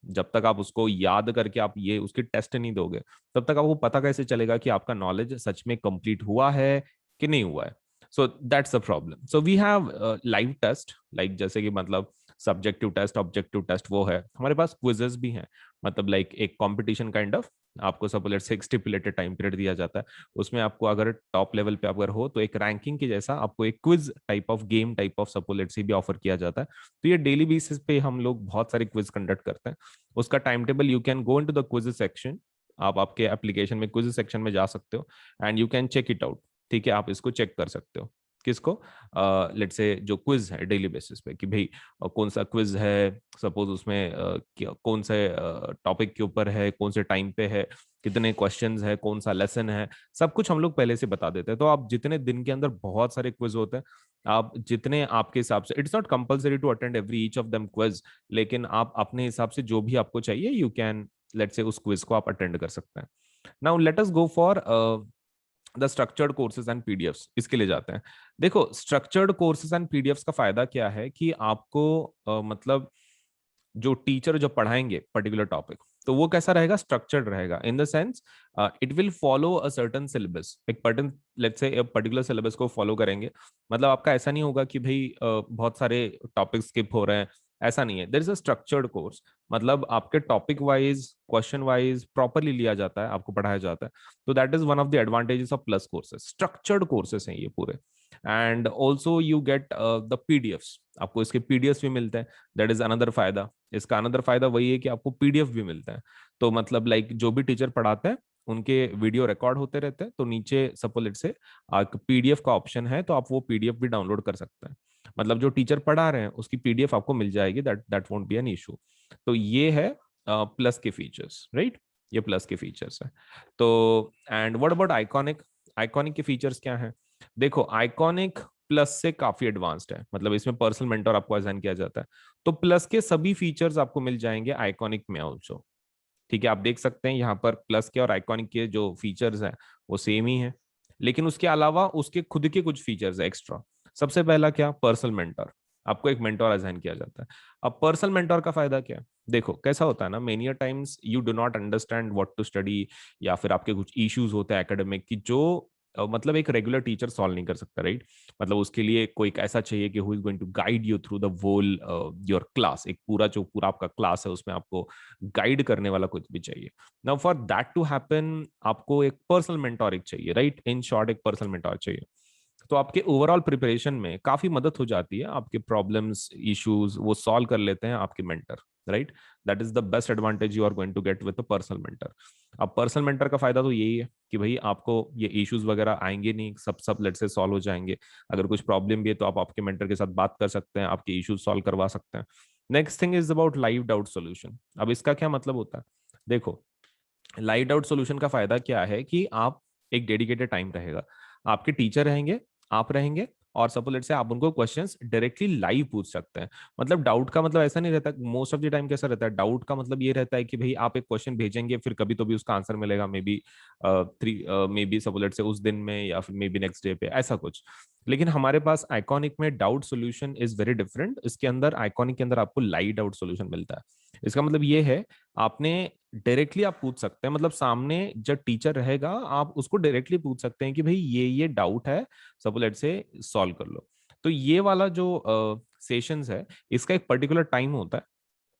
जब तक आप उसको याद करके आप ये उसकी टेस्ट नहीं दोगे, तब तक आपको पता कैसे चलेगा कि आपका नॉलेज सच में कंप्लीट हुआ है कि नहीं हुआ है। So that's the problem. So we have live test, like जैसे कि मतलब सब्जेक्टिव टेस्ट, ऑब्जेक्टिव टेस्ट वो है। हमारे पास क्विजेस भी हैं, मतलब लाइक एक कंपटीशन काइंड ऑफ। आपको सब लेट से एक स्टिपुलेटेड टाइम पीरियड दिया जाता है, उसमें आपको अगर टॉप लेवल पे अगर हो तो एक रैंकिंग के जैसा आपको एक quiz type of game type of सपोलेट से भी ऑफर किया जाता है। तो ये डेली बेसिस पे हम लोग बहुत सारे क्विज कंडक्ट करते हैं। उसका time table, you can go into the quiz section. आप आपके एप्लीकेशन में क्विज सेक्शन में जा सकते हो and you can check it out. ठीक है, आप इसको चेक कर सकते हो। किसको? लेट्स से जो क्विज है डेली बेसिस पे, कि भाई कौन सा क्विज है, सपोज उसमें कौन से टॉपिक के ऊपर है, कौन से टाइम पे है, कितने क्वेश्चंस है, कौन सा लेसन है, सब कुछ हम लोग पहले से बता देते हैं। तो आप जितने दिन के अंदर बहुत सारे क्विज होते हैं, आप जितने आपके हिसाब से, it's not compulsory to attend every each of them quiz, लेकिन आप अपने हिसाब से जो भी आपको चाहिए यू कैन, लेट्स से उस क्विज को आप अटेंड कर सकते हैं। Now let us go for the structured courses and PDFs. इसके लिए जाते हैं। देखो, स्ट्रक्चर्ड कोर्सेज एंड पीडीएफ्स का फायदा क्या है कि आपको मतलब जो टीचर जो पढ़ाएंगे पर्टिकुलर टॉपिक, तो वो कैसा रहेगा, स्ट्रक्चर्ड रहेगा in the sense it will follow a certain syllabus, एक particular, let's say particular syllabus को फॉलो करेंगे। मतलब आपका ऐसा नहीं होगा कि भाई बहुत सारे टॉपिक स्किप हो रहे हैं, ऐसा नहीं है। There is a structured course, मतलब आपके topic wise, question wise properly लिया जाता है, आपको पढ़ाया जाता है। तो that is one of the advantages of Plus courses. Structured courses हैं ये पूरे। And also you get the PDFs, आपको इसके पीडीएफ्स भी मिलते हैं। दैट इज अनदर फायदा। इसका अनदर फायदा वही है कि आपको पीडीएफ भी मिलता है। तो मतलब लाइक जो भी टीचर पढ़ाते हैं उनके वीडियो रिकॉर्ड होते रहते हैं, तो नीचे सपोलेट से पीडीएफ का ऑप्शन है, तो आप वो पीडीएफ भी डाउनलोड कर सकते हैं। मतलब जो टीचर पढ़ा रहे हैं उसकी पीडीएफ आपको मिल जाएगी, that that won't be an issue. तो ये है प्लस के फीचर्स, राइट? ये प्लस के फीचर्स है। तो and what about iconic? Iconic के फीचर्स क्या है? देखो, आइकॉनिक प्लस से काफी एडवांस्ड है, मतलब इसमें पर्सनल मेंटर आपको असाइन किया जाता है। तो प्लस के सभी फीचर्स आपको मिल जाएंगे आइकॉनिक में ऑल्सो। ठीक है, आप देख सकते हैं यहाँ पर प्लस के और आइकॉनिक के जो फीचर्स हैं वो सेम ही है, लेकिन उसके अलावा उसके खुद के कुछ फीचर्स है एक्स्ट्रा। सबसे पहला क्या, पर्सनल मेंटर। आपको एक मेंटर असाइन किया जाता है। अब पर्सनल मेंटर का फायदा क्या है? देखो कैसा होता है ना, many times you do not understand what to study, या फिर आपके कुछ इश्यूज होते हैं एकेडमिक की जो मतलब एक रेगुलर टीचर सॉल्व नहीं कर सकता, राइट? मतलब उसके लिए कोई ऐसा चाहिए कि who is going to guide you through the whole your class. एक पूरा जो पूरा आपका क्लास है उसमें आपको गाइड करने वाला कुछ भी चाहिए। Now for that to happen आपको एक पर्सनल मेंटोर एक चाहिए, राइट? इन शॉर्ट एक पर्सनल मेंटोर चाहिए। तो आपके ओवरऑल प्रिपरेशन में काफी मदद हो जाती है, आपके प्रॉब्लम्स इश्यूज वो सॉल्व कर लेते हैं आपके mentor, right? That is the best advantage you are going to get with personal mentor. अब पर्सनल मेंटर का फायदा तो यही है कि भाई आपको ये इश्यूज वगैरह आएंगे नहीं, सब सब लेट से सॉल्व हो जाएंगे। अगर कुछ प्रॉब्लम भी है तो आप आपके मेंटर के साथ बात कर सकते हैं, आपके इश्यूज सॉल्व करवा सकते हैं। Next thing is about live doubt solution. अब इसका क्या मतलब होता है? देखो, लाइव डाउट सॉल्यूशन का फायदा क्या है कि आप एक डेडिकेटेड टाइम रहेगा, आपके टीचर रहेंगे, आप रहेंगे, और सपोज लेट्स से आप उनको क्वेश्चंस डायरेक्टली लाइव पूछ सकते हैं। मतलब डाउट का मतलब ऐसा नहीं रहता, मोस्ट ऑफ द टाइम कैसा रहता है, डाउट का मतलब ये रहता है कि भाई आप एक क्वेश्चन भेजेंगे, फिर कभी तो भी उसका आंसर मिलेगा, may be may be suppose let's say उस दिन में, या फिर मे बी नेक्स्ट डे पे, ऐसा कुछ। लेकिन हमारे पास आइकॉनिक में doubt solution is very different. इसके अंदर, आइकॉनिक के अंदर आपको लाइव डाउट सोल्यूशन मिलता है। इसका मतलब ये है, आपने डायरेक्टली आप पूछ सकते हैं, मतलब सामने जब टीचर रहेगा आप उसको डायरेक्टली पूछ सकते हैं कि भाई ये डाउट है, सपोज लेट्स से सॉल्व कर लो। तो ये वाला जो सेशंस है, इसका एक पर्टिकुलर टाइम होता है,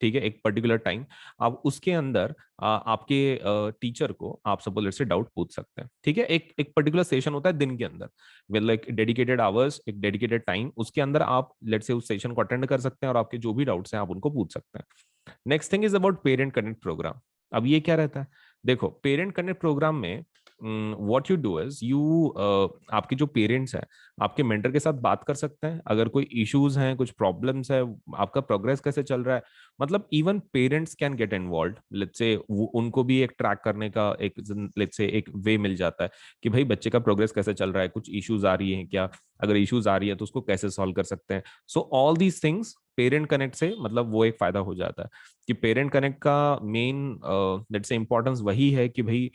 ठीक है, एक पर्टिकुलर टाइम। आप उसके अंदर आपके टीचर को आप सपोज लेट्स से डाउट पूछ सकते हैं, ठीक है। एक एक पर्टिकुलर सेशन होता है दिन के अंदर, विद लाइक डेडिकेटेड आवर्स, एक डेडिकेटेड टाइम, उसके अंदर आप लेट्स से उस सेशन को अटेंड कर सकते हैं और आपके जो भी डाउट्स हैं आप उनको पूछ सकते हैं। Next thing is about parent connect programme. अब ये क्या रहता है, देखो पेरेंट कनेक्ट प्रोग्राम में what you do is you, आपके जो पेरेंट्स हैं आपके मेंटर के साथ बात कर सकते हैं, अगर कोई इश्यूज हैं, कुछ प्रॉब्लम्स है, आपका प्रोग्रेस कैसे चल रहा है, मतलब even parents can get involve. Let's say उनको भी एक ट्रैक करने का एक लेट्स से एक वे मिल जाता है कि भाई बच्चे का प्रोग्रेस कैसे चल रहा है, कुछ इश्यूज आ रही हैं क्या, अगर इश्यूज आ रही है तो उसको कैसे सॉल्व कर सकते हैं। So all these things parent connect से मतलब वो एक फायदा हो जाता है कि पेरेंट कनेक्ट का मेन लेट्स से इंपॉर्टेंस वही है कि भाई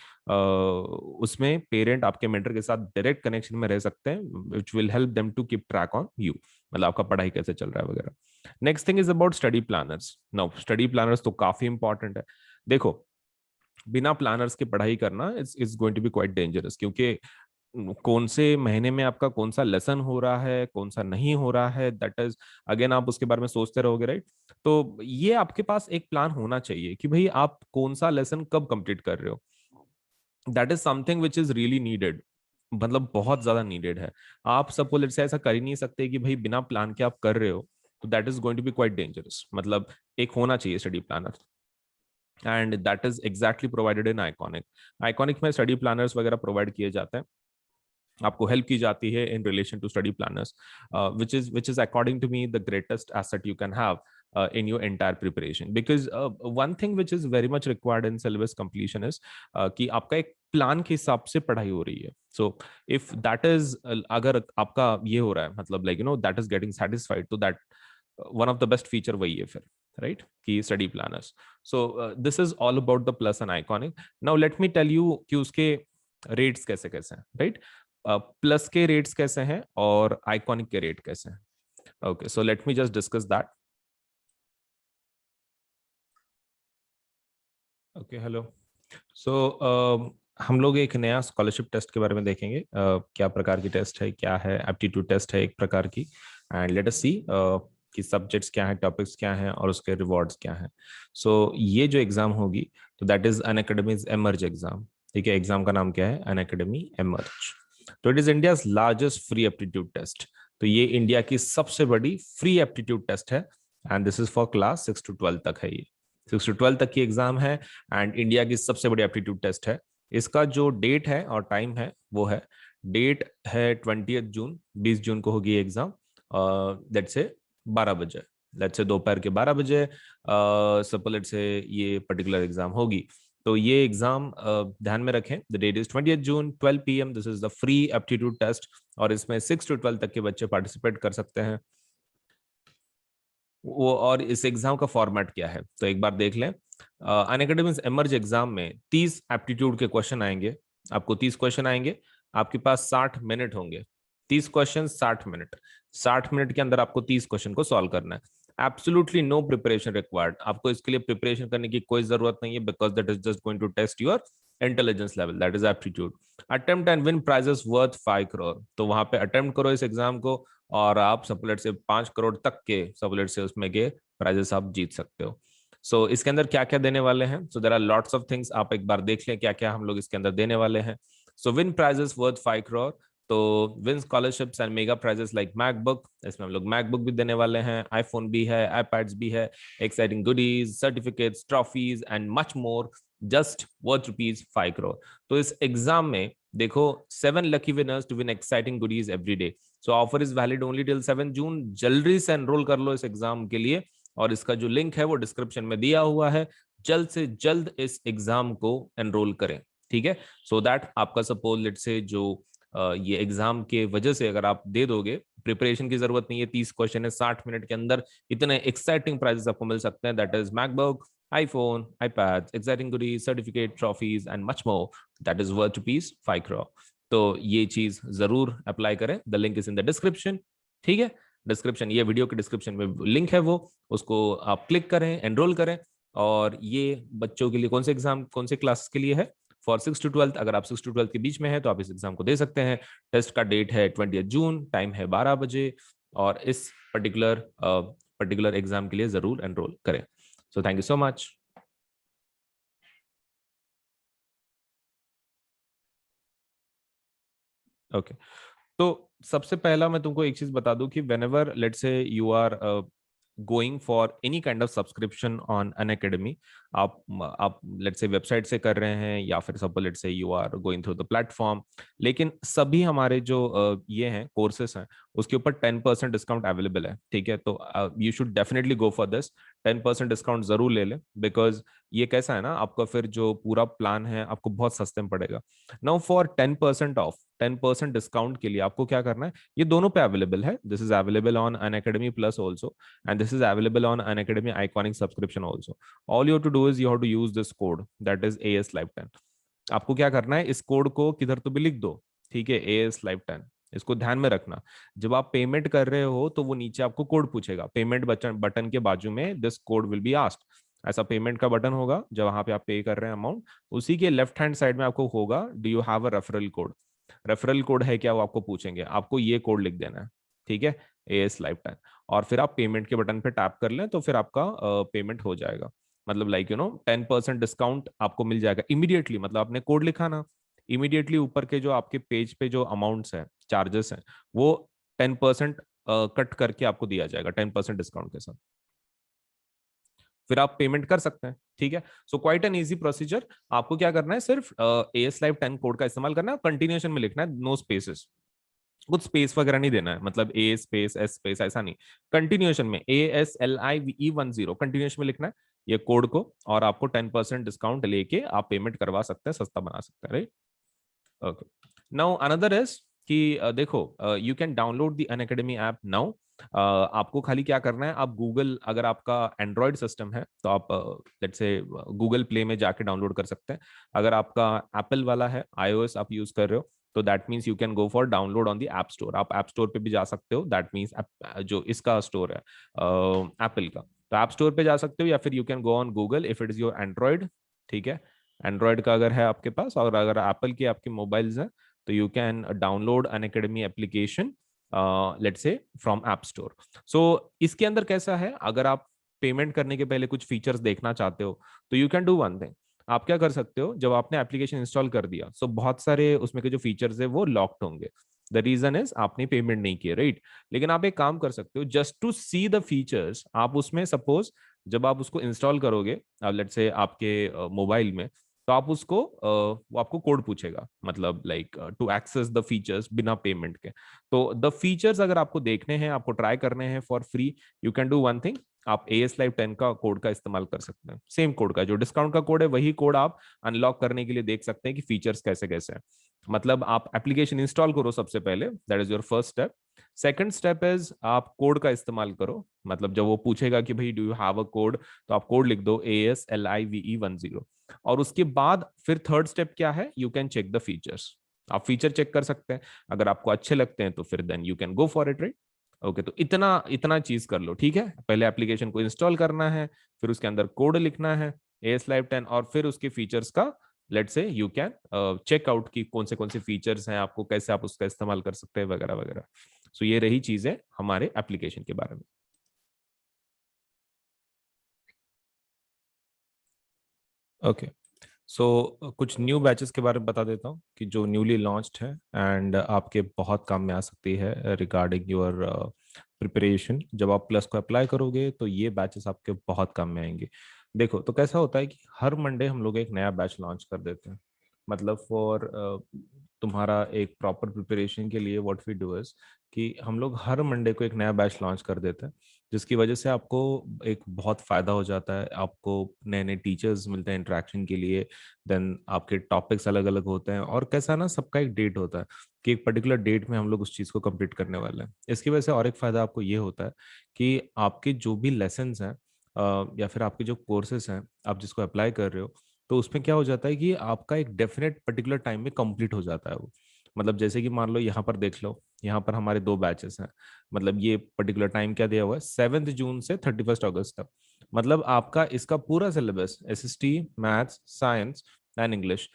उसमें पेरेंट आपके मेंटर के साथ डायरेक्ट कनेक्शन में रह सकते हैं, which will help them to keep track on you, मतलब आपका पढ़ाई कैसे चल रहा है वगैरह। Next thing is about study planners. Now study planners तो काफी इंपॉर्टेंट है। देखो बिना प्लानर्स के पढ़ाई करना is going to be quite dangerous, क्योंकि कौन से महीने में आपका कौन सा लेसन हो रहा है, कौन सा नहीं हो रहा है, दैट इज अगेन आप उसके बारे में सोचते रहोगे, राइट। तो ये आपके पास एक प्लान होना चाहिए कि भाई आप कौन सा लेसन कब कंप्लीट कर रहे हो। That is something which is really needed, मतलब बहुत ज्यादा नीडेड है। आप सपोज लेट्स से ऐसा कर ही नहीं सकते कि भाई बिना प्लान के आप कर रहे हो, तो that is going to be quite dangerous. मतलब एक होना चाहिए study planner, and that is exactly provided in Iconic. Iconic में स्टडी प्लानर्स वगैरह प्रोवाइड किए जाते हैं, आपको हेल्प की जाती है in relation to study planners, which is according to me the greatest asset you can have in your entire preparation, because one thing which is very much required in syllabus completion is कि आपका एक plan के हिसाब से पढ़ाई हो रही है। सो इफ दैट इज, अगर आपका ये हो रहा है मतलब like that is getting satisfied, तो that one of the best feature वही है फिर, राइट, की study planners. So this is all about the plus and iconic. Now let me tell you कि उसके रेट्स कैसे कैसे हैं, राइट। प्लस के रेट्स कैसे हैं और आइकॉनिक के रेट कैसे हैं। Okay, so let me just discuss that. Okay, hello. सो हम लोग एक नया स्कॉलरशिप टेस्ट के बारे में देखेंगे, क्या प्रकार की टेस्ट है, क्या है, एप्टीट्यूड टेस्ट है एक प्रकार की, एंड लेट अस सी कि सब्जेक्ट्स क्या हैं, टॉपिक्स क्या हैं और उसके रिवॉर्ड्स क्या हैं। सो ये जो एग्जाम होगी, तो that is Unacademy's Emerge exam. ठीक है, एग्जाम का नाम क्या है, अनअकैडमी एमर्ज। तो it is India's largest free aptitude test. तो ये इंडिया की सबसे बड़ी फ्री एप्टीट्यूड टेस्ट है, and this is for class 6 to 12 तक है ये। 6 to 12 तक की एग्जाम है, एंड इंडिया की सबसे बड़ी एप्टीट्यूड टेस्ट है। इसका जो डेट है और टाइम है वो है, डेट है 20 जून, 20 जून को होगी एग्जाम, लेट्स से 12 बजे, लेट्स से दोपहर के 12 बजे सपोज लेट्स से ये पर्टिकुलर एग्जाम होगी। तो ये एग्जाम ध्यान में रखें, the date is 20 June 12 PM, this is the free aptitude test, और इसमें 6 to 12 तक के बच्चे पार्टिसिपेट कर सकते हैं वो। और इस एग्जाम का फॉर्मेट क्या है तो एक बार देख लें। अनअकैडमी एमर्ज एग्जाम में 30 एप्टीट्यूड के क्वेश्चन आएंगे, आपको 30 क्वेश्चन आएंगे, आपके पास 60 मिनट होंगे। 30 क्वेश्चन, 60 मिनट, 60 मिनट के अंदर आपको 30 क्वेश्चन को सॉल्व करना है। एब्सोल्युटली नो प्रिपरेशन रिक्वायर्ड, आपको इसके लिए प्रिपरेशन करने की कोई जरूरत नहीं है, because that is just going to test your intelligence level, that is aptitude. Attempt and win prizes worth 5 crore, तो वहां पे अटेम्प्ट करो इस एग्जाम को, और आप सपोलेट से 5 करोड़ तक के सपोलेट से उसमें के प्राइजेस आप जीत सकते हो। सो इसके अंदर क्या क्या देने वाले हैं, so there are lots of things, आप एक बार देख लें क्या क्या हम लोग इसके अंदर देने वाले हैं। So win prizes worth 5 crore, तो win scholarships and mega prizes like MacBook, इसमें हम लोग मैकबुक भी देने वाले हैं, आईफोन भी है, आईपैड्स भी है, exciting goodies, certificates, trophies and much more, just worth ₹5 crore. तो इस एग्जाम में देखो 7 lucky winners to win exciting goodies every day. So offer is valid only till 7 June, जल्दी से एनरोल कर लो इस एग्जाम के लिए, और इसका जो लिंक है वो डिस्क्रिप्शन में दिया हुआ है, जल्द से जल्द इस एग्जाम को एनरोल करें। ठीक है, सो दैट आपका सपोज लेट से जो ये एग्जाम के वजह से अगर आप दे दोगे, प्रिपरेशन की जरूरत नहीं है, 30 क्वेश्चन है, 60 मिनट के अंदर इतने एक्साइटिंग प्राइजेस आपको मिल सकते हैं, that is MacBook, iPhone, iPads, exciting goodies, certificate, trophies and much more. That is worth rupees 5 crore. तो ये चीज जरूर अप्लाई करें, the link is in the description. ठीक है, डिस्क्रिप्शन, ये वीडियो के डिस्क्रिप्शन में लिंक है वो, उसको आप क्लिक करें, एनरोल करें। और ये बच्चों के लिए कौन से एग्जाम, कौन से क्लासेस के लिए है? For 6 to 12। अगर आप 6 to 12 के बीच में है तो आप इस एग्जाम को दे सकते हैं। टेस्ट का डेट है 20 जून, टाइम है 12 बजे। और इस पर्टिकुलर एग्जाम के लिए जरूर एनरोल करें। So thank you so much. Okay. तो सबसे पहला मैं तुमको एक चीज बता दूं कि whenever let's say you are going for any kind of subscription on an academy, आप let's say वेबसाइट से कर रहे हैं या फिर suppose let's say you are going through the platform, लेकिन सभी हमारे जो ये हैं कोर्सेस हैं उसके ऊपर 10% डिस्काउंट अवेलेबल है। ठीक है, तो you should definitely go for this, 10% discount जरूर ले लें, बिकॉज ये कैसा है ना, आपका फिर जो पूरा प्लान है आपको बहुत सस्ते में पड़ेगा। नाउ फॉर 10% ऑफ, 10% डिस्काउंट के लिए आपको क्या करना है, ये दोनों पे अवेलेबल है, this is available on Unacademy Plus also and this is available on Unacademy Iconic subscription also. All you have to do is you have to use this code, that is AS Live 10। आपको क्या करना है, इस code को किधर तो भी लिख दो, ठीक है, AS Live 10। इसको ध्यान में रखना, जब आप पेमेंट कर रहे हो तो वो नीचे आपको कोड पूछेगा, पेमेंट बटन के बाजू में this code will be asked. ऐसा पेमेंट का बटन होगा जब वहां पे आप पे कर रहे हैं अमाउंट, उसी के लेफ्ट हैंड साइड में आपको होगा do you have a referral code. Referral code है क्या वो आपको पूछेंगे, आपको ये कोड लिख देना है, ठीक है, AS Live 10। और फिर आप पेमेंट के बटन पे टैप कर लें तो फिर आपका पेमेंट हो जाएगा। मतलब लाइक 10% डिस्काउंट आपको मिल जाएगा इमीडिएटली। मतलब आपने कोड लिखा ना, इमीडिएटली ऊपर के जो आपके पेज पे जो अमाउंट्स है, चार्जेस हैं, वो 10% कट करके आपको दिया जाएगा 10% डिस्काउंट के साथ, फिर आप पेमेंट कर सकते हैं। ठीक है, so quite an easy procedure. आपको क्या करना है, सिर्फ AS Live 10 कोड का इस्तेमाल करना है, कंटिन्यूएशन में लिखना है, नो स्पेसेस, कुछ स्पेस वगैरह नहीं देना है, मतलब A स्पेस S स्पेस ऐसा नहीं, कंटिन्यूएशन में ASLIVE10 कंटिन्यूएशन में लिखना है ये कोड को, और आपको 10% डिस्काउंट लेके आप पेमेंट करवा सकते हैं, सस्ता बना सकते हैं, right. Okay, now another is कि देखो, you can download the Unacademy app now. आपको खाली क्या करना है, आप गूगल, अगर आपका एंड्रॉयड सिस्टम है तो आप लेट्स से गूगल प्ले में जाके डाउनलोड कर सकते हैं। अगर आपका एप्पल वाला है, iOS आप यूज कर रहे हो, तो that means you can go for download on the app store. आप ऐप स्टोर पे भी जा सकते हो, दैट मीन्स जो इसका स्टोर है एप्पल का, तो ऐप स्टोर पे जा सकते हो, या फिर you can go on Google if it is your Android. ठीक है, एंड्रॉयड का अगर है आपके पास, और अगर एप्पल के आपके मोबाइल्स हैं, तो you can download Unacademy application let's say from app store. So इसके अंदर कैसा है, अगर आप पेमेंट करने के पहले कुछ फीचर्स देखना चाहते हो तो you can do one thing. आप क्या कर सकते हो, जब आपने एप्लीकेशन इंस्टॉल कर दिया, सो बहुत सारे उसमें के जो फीचर्स है वो लॉक्ड होंगे, द रीजन इज आपने पेमेंट नहीं किया, राइट। लेकिन आप एक काम कर सकते हो, just to see the features, आप उसमें सपोज जब आप उसको इंस्टॉल करोगे लेट्स से आपके मोबाइल में, तो आप उसको वो आपको कोड पूछेगा, मतलब like to access the features बिना पेमेंट के। तो द फीचर्स अगर आपको देखने हैं, आपको ट्राई करने हैं for free, you can do one thing, आप AS Live 10 का कोड का इस्तेमाल कर सकते हैं, सेम कोड का, जो डिस्काउंट का कोड है वही कोड आप अनलॉक करने के लिए देख सकते हैं कि फीचर्स कैसे कैसे हैं। मतलब आप एप्लीकेशन इंस्टॉल करो सबसे पहले, that is your first step. Second step is आप कोड का इस्तेमाल करो, मतलब जब वो पूछेगा कि भाई do you have a code, तो आप कोड लिख दो ASLIVE10। और उसके बाद फिर थर्ड स्टेप क्या है, you can check the features. आप फीचर चेक कर सकते हैं, अगर आपको अच्छे लगते हैं तो फिर then you can go for it, right. Okay, तो इतना इतना चीज कर लो, ठीक है। पहले एप्लीकेशन को इंस्टॉल करना है, फिर उसके अंदर कोड लिखना है AS Live 10, और फिर उसके फीचर्स का लेट से यू कैन चेक आउट की कौन से फीचर्स हैं, आपको कैसे आप उसका इस्तेमाल कर सकते हैं, वगैरह वगैरह। सो ये रही चीजें हमारे एप्लीकेशन के बारे में। ओके, सो कुछ न्यू बैचेस के बारे में बता देता हूँ कि जो न्यूली लॉन्च्ड है एंड आपके बहुत काम में आ सकती है रिगार्डिंग योर प्रिपरेशन। जब आप प्लस को अप्लाई करोगे तो ये बैचेस आपके बहुत काम में आएंगे। देखो, तो कैसा होता है कि हर मंडे हम लोग एक नया बैच लॉन्च कर देते हैं, मतलब फॉर तुम्हारा एक प्रॉपर प्रिपरेशन के लिए व्हाट वी डू इज कि हम लोग हर मंडे को एक नया बैच लॉन्च कर देते हैं, जिसकी वजह से आपको एक बहुत फायदा हो जाता है। आपको नए नए टीचर्स मिलते हैं इंटरेक्शन के लिए, देन आपके टॉपिक्स अलग अलग होते हैं, और कैसा ना सबका एक डेट होता है कि एक पर्टिकुलर डेट में हम लोग उस चीज़ को कंप्लीट करने वाले हैं। इसकी वजह से और एक फायदा आपको ये होता है कि आपके जो भी लेसन्स हैं या फिर आपके जो कोर्सेज हैं आप जिसको अप्लाई कर रहे हो, तो उसमें क्या हो जाता है कि आपका एक डेफिनेट पर्टिकुलर टाइम में कंप्लीट हो जाता है वो। मतलब जैसे कि मान लो यहाँ पर देख लो, यहाँ पर हमारे 2 बैचेस हैं। मतलब ये पर्टिकुलर टाइम क्या दिया हुआ है, 7 जून से 31 अगस्त तक। मतलब आपका इसका पूरा syllabus SST, maths, science and English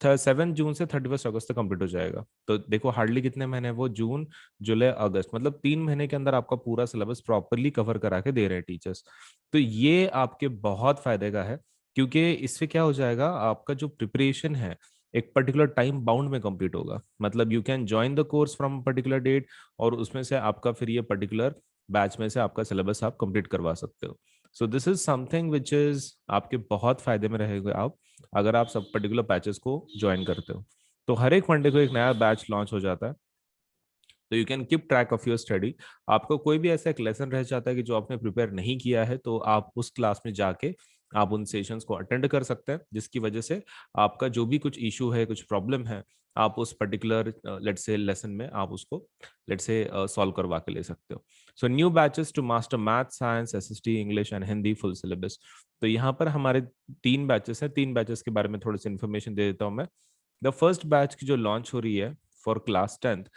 7 जून से 31 अगस्त तक कंप्लीट हो जाएगा। तो देखो हार्डली कितने महीने हैं वो, जून, जुलाई, अगस्त, मतलब 3 महीने के अंदर आपका पूरा सिलेबस प्रॉपरली कवर करा के दे रहे हैं टीचर्स। तो ये आपके बहुत फायदे का है, क्योंकि इससे क्या हो जाएगा, आपका जो प्रिपरेशन है एक पर्टिकुलर टाइम बाउंड में कंप्लीट होगा। मतलब you can join the course from particular date, और उसमें से आपका फिर ये पर्टिकुलर बैच में से आपका सिलेबस आप कंप्लीट करवा सकते हो। सो this is something which is आपके बहुत फायदे में रहेगा आप अगर आप सब पर्टिकुलर बैचेस को ज्वाइन करते हो। तो हर एक मंडे को एक नया बैच लॉन्च हो जाता है, तो you can keep track of your study. आपको कोई भी ऐसा एक लेसन रह जाता है कि जो आपने प्रिपेयर नहीं किया है, तो आप उस क्लास में जाके आप उन सेशंस को अटेंड कर सकते हैं, जिसकी वजह से आपका जो भी कुछ इशू है, कुछ प्रॉब्लम है, आप उस पर्टिकुलर लेट्स से लेसन में आप उसको लेट्स से सॉल्व करवा के ले सकते हो। So new batches to master math, science, SST, English and Hindi full syllabus. तो यहाँ पर हमारे 3 बैचेस हैं। 3 बैचेस के बारे में थोड़ी सी इन्फॉर्मेशन दे देता हूँ मैं। द फर्स्ट बैच की जो लॉन्च हो रही है फॉर क्लास 10th,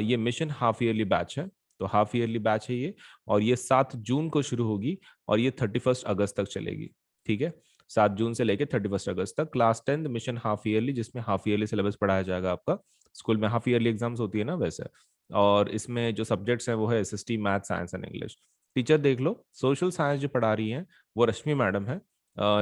ये मिशन हाफ ईयरली बैच है। तो हाफ ईयरली बैच है ये, और ये 7 जून को शुरू होगी और ये 31 अगस्त तक चलेगी। ठीक है, 7 जून से लेकर 31 अगस्त तक class 10th mission half yearly, जिसमें हाफ ईयरली सिलेबस पढ़ाया जाएगा आपका। स्कूल में हाफ ईयरली एग्जाम्स होती है ना वैसे। और इसमें जो सब्जेक्ट्स हैं वो है SST, math, science and English. Teacher देख लो, सोशल साइंस जो पढ़ा रही हैं वो रश्मि मैडम है।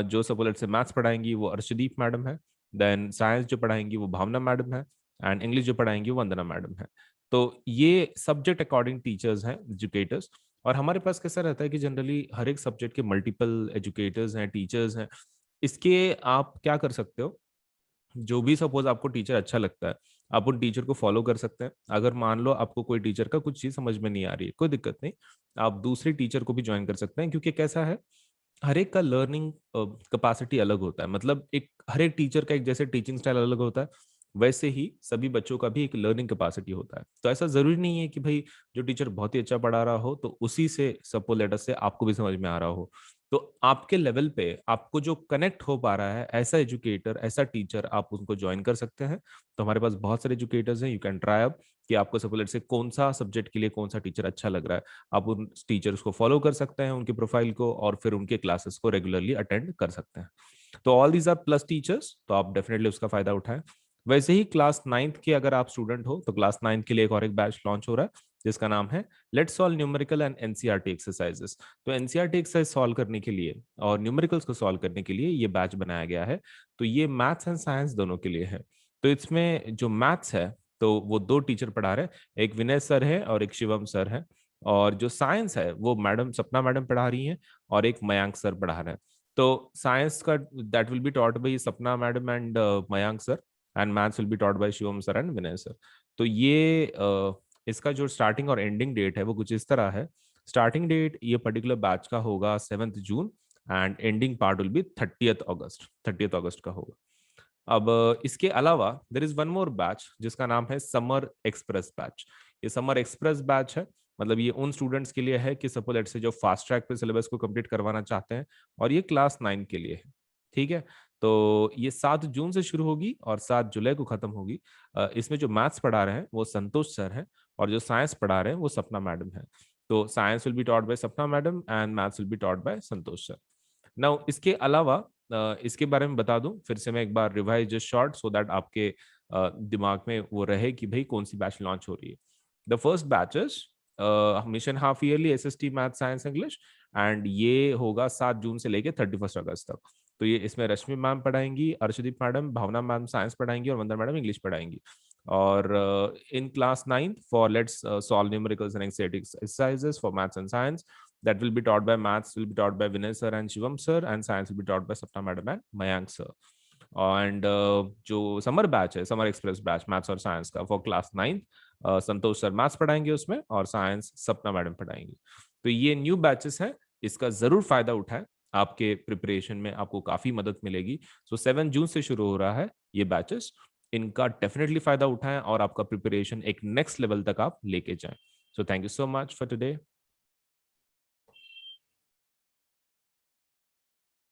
जो सपोलेट से मैथ्स पढ़ाएंगी वो अर्शदीप मैडम है। देन साइंस जो पढ़ाएंगी वो भावना मैडम है। एंड इंग्लिश जो पढ़ाएंगी वो वंदना मैडम है। तो ये सब्जेक्ट अकॉर्डिंग टीचर्स हैं, एजुकेटर्स। और हमारे पास कैसा रहता है कि जनरली हर एक सब्जेक्ट के मल्टीपल एजुकेटर्स हैं, टीचर्स हैं। इसके आप क्या कर सकते हो, जो भी सपोज आपको टीचर अच्छा लगता है, आप उन टीचर को फॉलो कर सकते हैं। अगर मान लो आपको कोई टीचर का कुछ चीज समझ में नहीं आ रही है, कोई दिक्कत नहीं, आप दूसरे टीचर को भी ज्वाइन कर सकते हैं। क्योंकि कैसा है, हर एक का लर्निंग कैपेसिटी अलग होता है। मतलब एक हर एक टीचर का एक जैसे टीचिंग स्टाइल अलग होता है, वैसे ही सभी बच्चों का भी एक लर्निंग कैपेसिटी होता है। तो ऐसा जरूरी नहीं है कि भाई जो टीचर बहुत ही अच्छा पढ़ा रहा हो तो उसी से सपोज लेटर से आपको भी समझ में आ रहा हो। तो आपके लेवल पे आपको जो कनेक्ट हो पा रहा है, ऐसा एजुकेटर, ऐसा टीचर आप उनको ज्वाइन कर सकते हैं। तो हमारे पास बहुत सारे एजुकेटर्स हैं, यू कैन ट्राई अप कि आपको सपोज लेटर से कौन सा सब्जेक्ट के लिए कौन सा टीचर अच्छा लग रहा है। आप उन टीचर्स को फॉलो कर सकते हैं, उनके प्रोफाइल को, और फिर उनके क्लासेस को रेगुलरली अटेंड कर सकते हैं। तो all these are Plus teachers, तो आप डेफिनेटली उसका फायदा उठाएं। वैसे ही क्लास 9th के अगर आप स्टूडेंट हो तो क्लास 9th के लिए एक और एक बैच लॉन्च हो रहा है, जिसका नाम है let's solve numerical and NCERT exercises. तो NCERT एक्सरसाइज सॉल्व करने के लिए और न्यूमेरिकल्स को सॉल्व करने के लिए ये बैच बनाया गया है। तो ये मैथ्स एंड साइंस दोनों के लिए है। तो इसमें जो मैथ्स है तो वो 2 टीचर पढ़ा रहे हैं, एक विनय सर है और एक शिवम सर है। और जो साइंस है वो मैडम सपना मैडम पढ़ा रही हैं, और एक मयांक सर पढ़ा रहे हैं। तो साइंस का that will be taught by Sapna madam and Mayank sir, and maths will be taught by Shivam sir and Vinay sir. तो ये इसका जो स्टार्टिंग और एंडिंग डेट है वो कुछ इस तरह है। स्टार्टिंग डेट ये पर्टिकुलर बैच का होगा 7 जून, and ending part will be 30th August, 30th अगस्त का होगा। अब इसके अलावा there is one more batch जिसका नाम है समर एक्सप्रेस बैच। ये समर एक्सप्रेस बैच है, मतलब ये उन स्टूडेंट्स के लिए है कि सपोज लेट से जो फास्ट ट्रैक पे सिलेबस को कंप्लीट करवाना चाहते हैं, और ये क्लास 9 के लिए है। ठीक है, तो ये 7 जून से शुरू होगी और 7 जुलाई को खत्म होगी। इसमें जो मैथ्स पढ़ा रहे हैं वो संतोष सर हैं, और जो साइंस पढ़ा रहे हैं वो सपना मैडम है। तो science will be taught by Sapna madam and maths will be taught by Santosh sir. Now इसके अलावा इसके बारे में बता दूं फिर से मैं एक बार, revise just short so that आपके दिमाग में वो रहे कि भाई कौन सी बैच लॉन्च हो रही है। The first batch is mission half yearly SST math science English, and ये होगा 7 जून से लेके 31 अगस्त तक। तो ये इसमें रश्मि मैम पढ़ाएंगी, अर्शदीप मैडम, भावना मैम साइंस पढ़ाएंगी, और वंदना मैडम इंग्लिश पढ़ाएंगी। और in class 9th for let's solve numericals and exercises for maths and science, that will be taught by maths will be taught by Vinay sir and Shivam sir, and science will be taught by Sapna madam and Mayank sir. And जो summer batch है, summer express batch maths और science का for class 9, Santosh sir maths पढ़ाएंगे उसमें, और science सपना madam पढ़ाएंगी। तो ये न्यू बैचेस है, इसका जरूर फायदा उठाएं, आपके प्रिपरेशन में आपको काफी मदद मिलेगी। सो 7 जून से शुरू हो रहा है ये बैचेस, इनका डेफिनेटली फायदा उठाएं और आपका प्रिपरेशन एक नेक्स्ट लेवल तक आप लेके जाएं। So thank you so much for today.